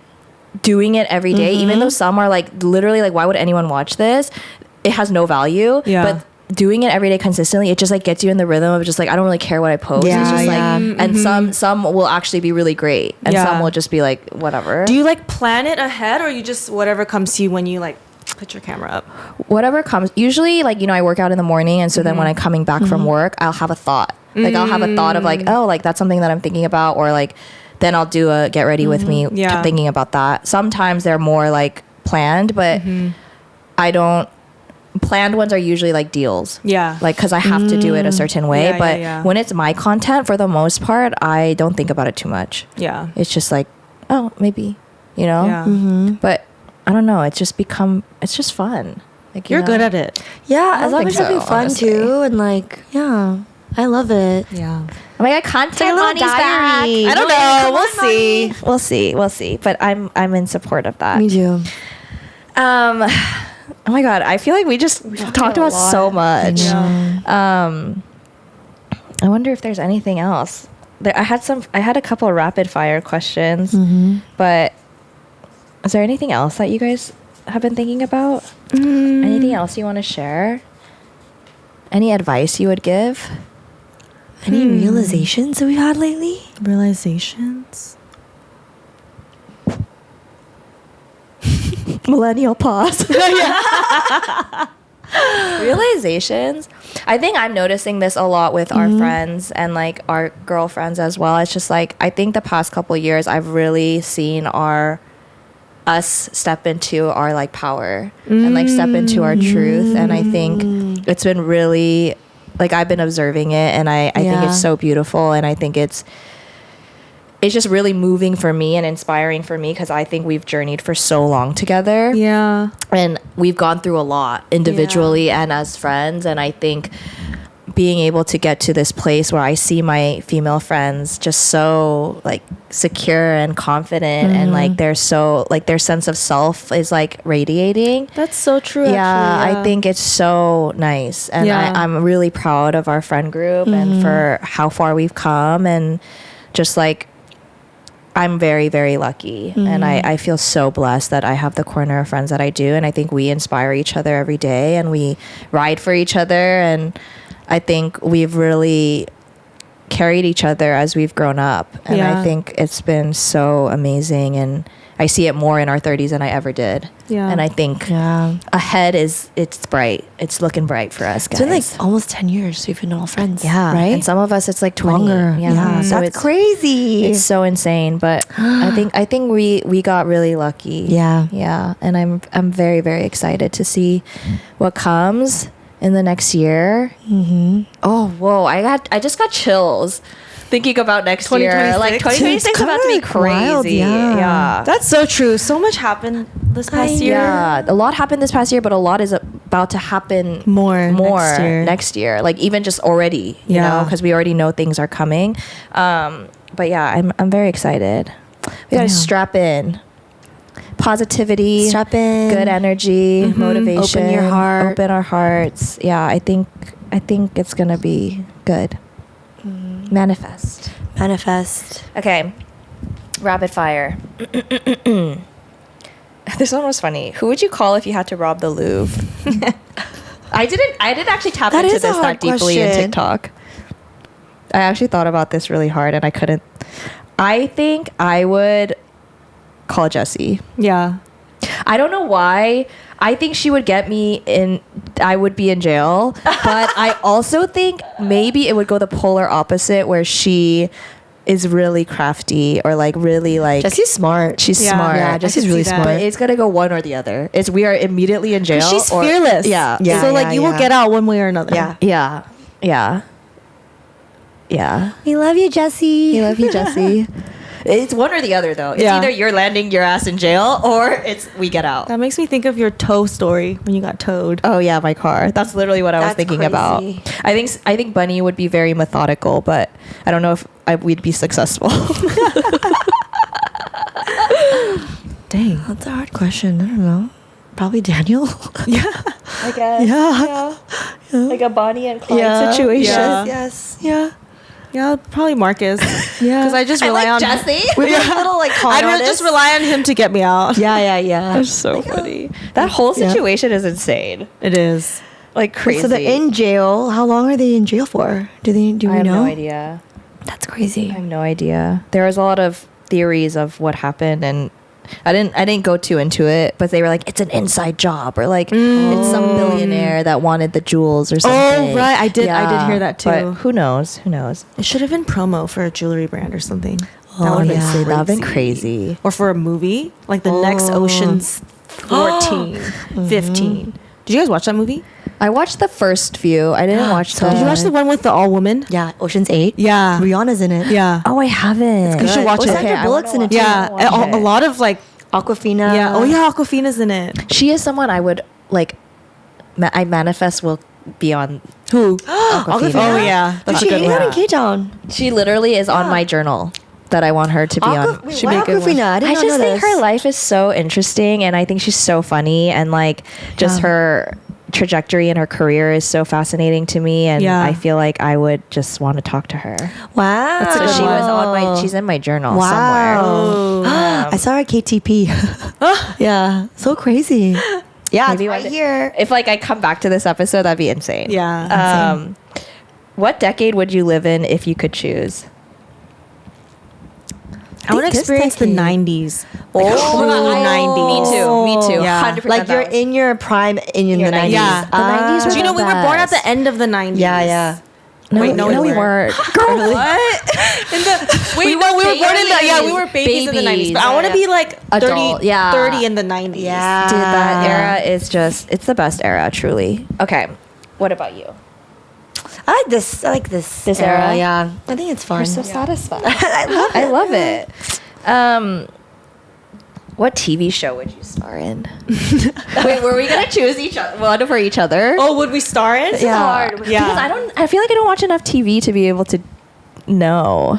A: doing it every day, even though some are like literally like, why would anyone watch this? It has no value.
C: Yeah.
A: But doing it every day consistently, it just like gets you in the rhythm of just like, I don't really care what I post.
B: Yeah,
A: It's just
B: yeah.
A: like, and some will actually be really great, and
C: Yeah.
A: some will just be like whatever.
C: Do you like plan it ahead, or you just whatever comes to you when you like put your camera up?
A: Whatever comes. Usually, like, you know, I work out in the morning, and so then when I'm coming back from work, I'll have a thought. Like I'll have a thought of like, oh, like that's something that I'm thinking about, or like then I'll do a get ready with me
C: Yeah.
A: thinking about that. Sometimes they're more like planned, but I don't planned ones are usually like deals.
C: Yeah.
A: Like, because I have to do it a certain way.
C: Yeah,
A: but
C: yeah.
A: when it's my content, for the most part, I don't think about it too much.
C: Yeah.
A: It's just like, oh, maybe, you know?
C: Yeah.
A: But I don't know. It's just fun. Like,
C: You're good at it.
B: Yeah,
A: I
B: as
A: don't
B: long
A: think
B: as it'll be
A: so,
B: fun
A: honestly.
B: too, and like, yeah, I love it.
C: Yeah.
A: Oh my god, content
B: a little
A: money's back.
B: diary.
A: I don't
B: No,
A: know.
B: come
A: We'll
B: on,
A: see.
B: Money.
A: We'll see. But I'm in support of that.
B: Me too.
A: Oh my god, I feel like we just talked about so much.
C: Yeah.
A: I wonder if there's anything else. I had a couple of rapid fire questions, but is there anything else that you guys have been thinking about? Anything else you want to share? Any advice you would give?
B: Any realizations that we've had lately?
C: Realizations.
A: Millennial pause. Realizations. I think I'm noticing this a lot with our friends and like our girlfriends as well. It's just like, I think the past couple years I've really seen us step into our like power and like step into our truth, and I think it's been really like, I've been observing it, and I think it's so beautiful, and I think it's just really moving for me and inspiring for me, because I think we've journeyed for so long together.
C: Yeah.
A: And we've gone through a lot individually and as friends. And I think being able to get to this place where I see my female friends just so like secure and confident, and like they're so like their sense of self is like radiating.
C: That's so true.
A: Yeah, I think it's so nice. And I'm really proud of our friend group and for how far we've come, and just like, I'm very, very lucky, and I feel so blessed that I have the corner of friends that I do, and I think we inspire each other every day, and we ride for each other, and I think we've really carried each other as we've grown up, and I think it's been so amazing, and I see it more in our 30s than I ever did.
C: Yeah.
A: And I think ahead it's bright. It's looking bright for us, guys.
B: It's been like almost 10 years we've been all friends.
A: Yeah,
B: right.
A: and some of us it's like 20.
B: Longer. Yeah,
A: so
B: that's
A: it's
B: crazy.
A: It's so insane, but I think we got really lucky. Yeah, and I'm very, very excited to see what comes in the next year. Oh, whoa! I just got chills thinking about next year.
C: 2026?
A: Like 2026 is about to be crazy.
B: wild, yeah.
C: That's so true. So much happened this past year.
A: Yeah, a lot happened this past year, but a lot is about to happen
C: More
A: next year. Like even just already, you know, because we already know things are coming. But yeah, I'm very excited. We gotta strap in. Positivity,
B: Strap in.
A: good energy, motivation.
B: Open your heart.
A: Open our hearts. Yeah, I think it's gonna be good. Manifest. Okay, rapid fire. This one was funny. Who would you call if you had to rob the Louvre? I didn't actually tap
B: That
A: into
B: is a
A: this that
B: hard
A: deeply in
B: question.
A: TikTok. I actually thought about this really hard and I couldn't. I think I would call Jessie.
C: Yeah.
A: I don't know why. I think she would get me in. I would be in jail. But I also think maybe it would go the polar opposite, where she is really crafty or like really like.
B: Jessie's smart.
A: She's
C: Yeah.
A: smart.
B: Yeah,
C: I
B: Jessie's
C: could
B: really
C: see that.
B: smart.
A: But it's gonna go one or the other. We are immediately in jail.
C: She's
A: or-
C: fearless.
A: Yeah.
B: Yeah.
C: So like you will get out one way or another.
B: Yeah.
A: Yeah. Yeah. Yeah.
B: We love you, Jessie.
A: We love you, Jessie. It's one or the other, though. It's
C: Yeah.
A: either you're landing your ass in jail or it's we get out.
C: That makes me think of your tow story when you got towed.
A: Oh yeah, my car. That's literally what I was
B: That's
A: thinking
B: crazy.
A: about. I think Bunny would be very methodical, but I don't know if we'd be successful.
C: Dang.
B: That's a hard question. I don't know. Probably Daniel.
A: I guess.
B: Yeah.
A: Like a Bonnie and Clyde situation.
C: Yeah.
B: Yes. Yeah.
C: Yeah, probably Marcus.
B: Yeah.
C: Because I just rely on
A: Jesse.
B: We're like little like con
C: I'd
B: artists.
C: just rely on him to get me out.
B: Yeah.
A: That's so funny. That whole situation is insane.
C: It is.
A: Like crazy.
B: So they're in jail. How long are they in jail for? Do we
A: I have
B: know?
A: no idea.
B: That's crazy.
A: I have no idea. There was a lot of theories of what happened, and I didn't go too into it, but they were like, it's an inside job, or like it's some billionaire that wanted the jewels or something.
C: Oh, right. I did hear that too.
A: But who knows?
C: It should have been promo for a jewelry brand or something.
B: Oh,
C: would've been
B: yeah.
A: That would have been crazy.
C: Or for a movie, like the next Ocean's 14, 15. Do Did you guys watch that movie?
A: I watched the first few. I didn't watch the.
C: Did you watch the one with the all woman?
B: Yeah, Ocean's 8.
C: Yeah.
B: Rihanna's in it.
C: Yeah.
A: Oh, I haven't.
C: You should watch it.
B: Sandra Bullock's in it too.
C: Yeah. A lot of like.
B: Aquafina.
C: Yeah. Oh yeah, Aquafina's in it.
A: She is someone I would like. I manifest will be on.
C: Who?
A: Aquafina.
C: Oh yeah,
B: Did
C: that's
B: she
C: a good
B: hang out in
C: one.
B: K-Town?
A: She literally is on my journal that I want her to be on.
B: Wait,
A: She'd
B: why
A: be a good one.
B: Aquafina? I did
A: I
B: not
A: just
B: know
A: think
B: this.
A: her life is so interesting, and I think she's so funny, and like just her trajectory and her career is so fascinating to me, and
C: Yeah.
A: I feel like I would just want to talk to her.
B: Wow.
C: That's a
A: So
C: good
A: she
C: one.
A: was on my. She's in my journal
B: Wow.
A: somewhere.
B: I saw her at KTP. Yeah. So crazy. Yeah,
A: Maybe
B: it's
A: one
B: right
A: day-
B: here.
A: If like I come back to this episode, that'd be insane.
C: Yeah.
A: What decade would you live in if you could choose?
C: I want to
B: this
C: experience the
B: decade.
C: 90s.
B: Oh,
A: Me too.
C: Yeah.
A: 100%.
B: Like you're in your prime in the 90s.
C: Yeah.
A: The 90s were
C: Do you know
A: the
C: we were born at
A: best.
C: the end of the 90s?
B: Yeah, yeah.
A: No,
C: Wait, no, we
A: we weren't.
C: Girl, what? we were born in the we were babies in the 90s. But I want to be like 30,
A: Adult, yeah.
C: 30 in the 90s.
B: Yeah.
A: Dude, that era is just, it's the best era, truly. Okay. What about you?
B: I like this.
A: This era?
B: Yeah. I think it's fun.
A: You're so satisfied.
B: I love it.
A: I love it. What TV show would you star in? Wait, were we gonna choose one for each other?
C: Oh, would we star in?
A: This is hard.
C: Yeah.
A: Because I feel like I don't watch enough TV to be able to know.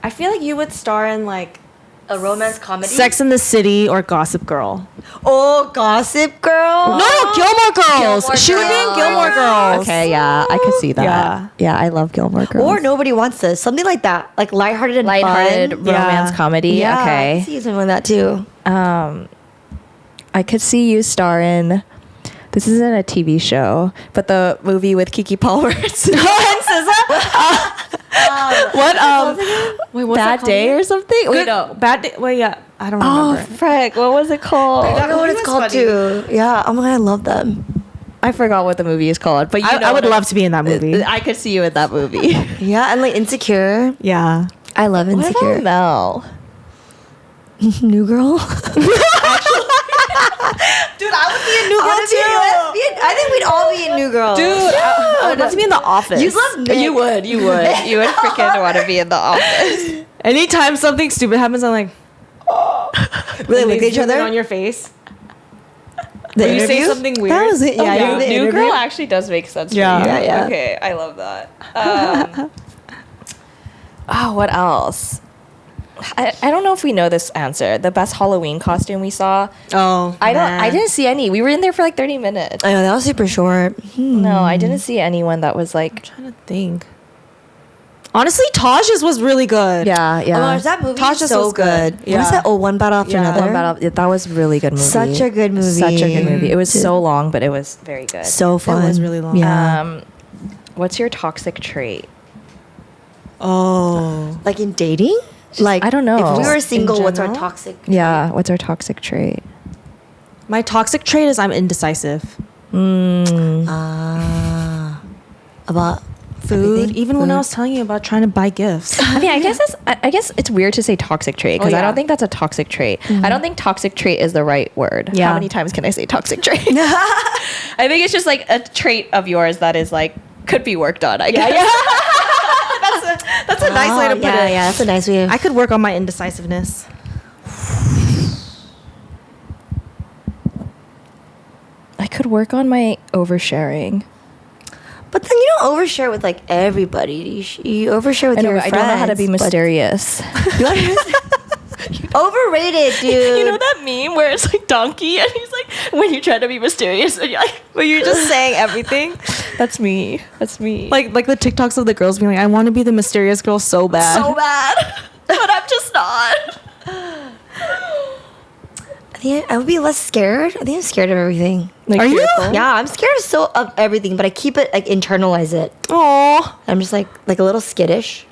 C: I feel like you would star in like
B: A romance comedy.
C: Sex in the City or Gossip Girl.
B: Oh, Gossip Girl.
C: No, Gilmore Girls.
A: Gilmore
C: She would be in
A: Girls.
C: Gilmore Girls.
A: Okay, yeah, I could see that.
C: Yeah.
A: Yeah, I love Gilmore Girls.
B: Or Nobody Wants This. Something like that. Like lighthearted and
A: lighthearted
B: fun.
A: romance
C: Yeah.
A: comedy.
B: Yeah, I
A: Okay.
B: can see something like that too.
A: I could see you star in. This isn't a TV show, but the movie with Kiki Palmer and SZA.
C: What? Wait, what's that
A: Bad
C: called
A: Day
C: again?
A: or something? Wait, no.
C: Bad Day. Wait, yeah. I don't
A: Oh,
C: remember.
A: frick. What was it called?
B: I don't know what
C: movie
B: it's
C: was
B: called
C: funny.
B: too. Yeah. Oh my god, I love them.
A: I forgot what the movie is called, but you know
C: I would
A: what
C: love to be in that movie.
A: I could see you in that movie.
B: Yeah, and like Insecure.
C: Yeah.
B: I love
A: What
B: Insecure.
A: about Mel?
B: New Girl.
C: Dude, I would be a New
B: I think we'd all be in New Girl.
C: Dude, I would love to be in The Office.
B: You love Nick.
A: You would freaking want to be in the office.
C: Anytime something stupid happens, I'm like,
B: Really
C: and
B: look
C: they
B: at each
C: zoom in
B: other
C: on your face.
B: The
C: When you say
B: interview?
C: something weird.
B: That was it. Yeah,
C: yeah.
B: the
A: New
B: interview.
A: Girl actually does make sense
C: Yeah.
A: for you.
B: Yeah, yeah.
A: Okay, I love that. Oh, what else? I don't know if we know this answer. The best Halloween costume we saw.
C: Oh,
A: I didn't see any. We were in there for like 30 minutes.
B: I know that was super short.
A: No, I didn't see anyone that was like.
C: trying to think. Honestly, Taj's was really good.
A: Yeah, yeah.
B: Oh my gosh, that movie
C: Tasha
B: is so
C: was good.
B: good.
C: Yeah.
B: What is that? Oh, One Battle After
C: Yeah.
B: Another.
A: One Battle- yeah, that was a really good movie.
B: Such a good movie.
A: Such a good movie. It was so long, but it was very good.
B: So fun.
C: was really long.
B: Yeah.
A: What's your toxic trait?
C: Oh.
B: Like in dating? Like
A: I don't know.
B: If we were
C: Just in
B: single, what's our
C: general?
B: toxic?
A: Yeah, what's our toxic trait?
C: My toxic trait is I'm indecisive.
B: About
C: Food.
B: everything?
C: Even when I was telling you about trying to buy gifts.
A: I mean, I guess it's weird to say toxic trait because
C: Oh,
A: I
C: yeah.
A: don't think that's a toxic trait. I don't think toxic trait is the right word.
C: Yeah.
A: How many times can I say toxic trait? I think it's just like a trait of yours that is like could be worked on. I guess.
C: That's a nice way to put
B: yeah,
C: it.
B: Yeah, that's a nice way.
C: I could work on my indecisiveness.
A: I could work on my oversharing.
B: But then you don't overshare with like everybody. You overshare with
A: I know,
B: your
A: but I
B: friends.
A: don't know how to be
B: but-
A: mysterious.
B: Overrated, dude.
A: You know that meme where it's like donkey and he's like when you try to be mysterious and you're like
C: But you're just saying everything.
A: that's me. That's me.
C: Like the TikToks of the girls being like, I want to be the mysterious girl so bad.
A: so bad. But I'm just not.
B: I think I would be less scared. I think I'm scared of everything.
A: Like,
C: Are you?
A: fearful?
B: Yeah, I'm scared of everything, but I keep it like internalize it.
C: Aww.
B: I'm just like a little skittish.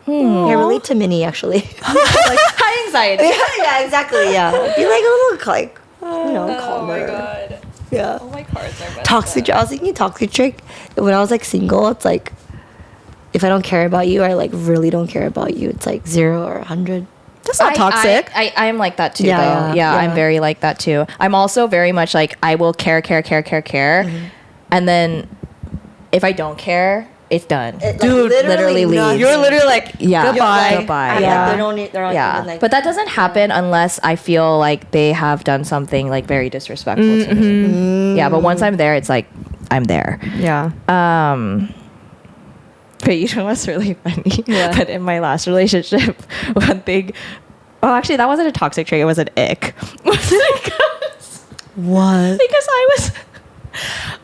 B: I relate to Minnie actually.
A: Like high anxiety.
B: yeah, exactly. Yeah, be like a little like calmer.
A: Oh my god.
B: Yeah.
A: All my cards are messed
B: Toxic.
A: up.
B: I was thinking toxic trick. When I was like single, it's like if I don't care about you, I like really don't care about you. It's like 0 or 100.
C: That's not toxic.
A: I'm like that too,
B: Yeah,
A: though.
B: yeah,
A: Yeah,
B: yeah.
A: I'm very like that too. I'm also very much like, I will care. And then if I don't care, it's done.
B: Dude,
A: literally leave.
B: nothing.
C: You're literally like,
A: Yeah.
C: goodbye.
A: Goodbye.
B: I'm
A: Yeah.
B: like, they're not
A: Yeah.
B: even like.
A: But that doesn't happen unless I feel like they have done something like very disrespectful to me. Yeah, but once I'm there, it's like, I'm there.
C: Yeah.
A: But you know what's really funny?
C: Yeah.
A: But in my last relationship, one thing, oh, actually, that wasn't a toxic trait. It was an ick. because
B: What?
A: I was,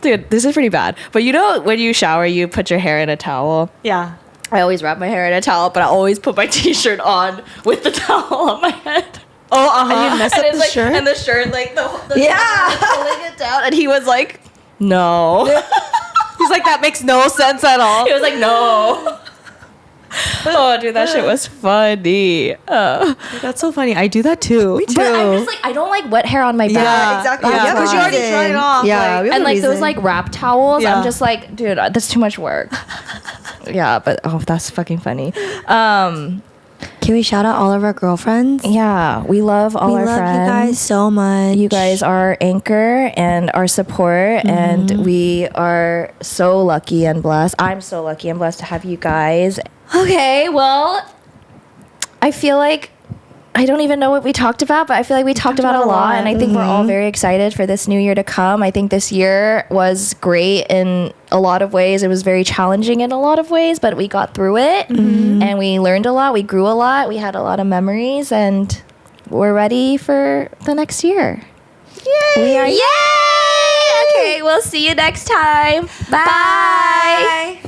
A: dude, this is pretty bad. But you know, when you shower, you put your hair in a towel.
C: Yeah.
A: I always wrap my hair in a towel, but I always put my t-shirt on with the towel on my head.
C: Oh, and you mess
A: And
C: up
A: it's
C: the
A: like,
C: shirt.
A: and the shirt, like the
B: Yeah.
A: pulling it down, and he was like, no.
C: He's like, that makes no sense at all.
A: He was like, no. Oh, dude, that shit was funny.
C: That's so funny. I do that too. Me
A: But I'm just like, I don't like wet hair on my back.
B: Yeah, exactly.
C: Yeah,
B: We have a
C: because you already
B: reason.
C: dried it off.
B: Yeah,
C: like-
B: we have
A: And
B: a
A: like those
B: reason.
A: like wrap towels,
C: Yeah.
A: I'm just like, dude, that's too much work. Yeah, but oh, that's fucking funny.
B: Can we shout out all of our girlfriends?
A: Yeah, we love all
B: We
A: our
B: love
A: friends.
B: you guys so much.
A: You guys are anchor and our support, and we are so lucky and blessed. I'm so lucky and blessed to have you guys. Okay, well, I feel like I don't even know what we talked about, but I feel like we talked about a lot, and I think we're all very excited for this new year to come. I think this year was great in a lot of ways. It was very challenging in a lot of ways, but we got through it, and we learned a lot. We grew a lot. We had a lot of memories, and we're ready for the next year. Yay! We are, yay! Okay, we'll see you next time. Bye.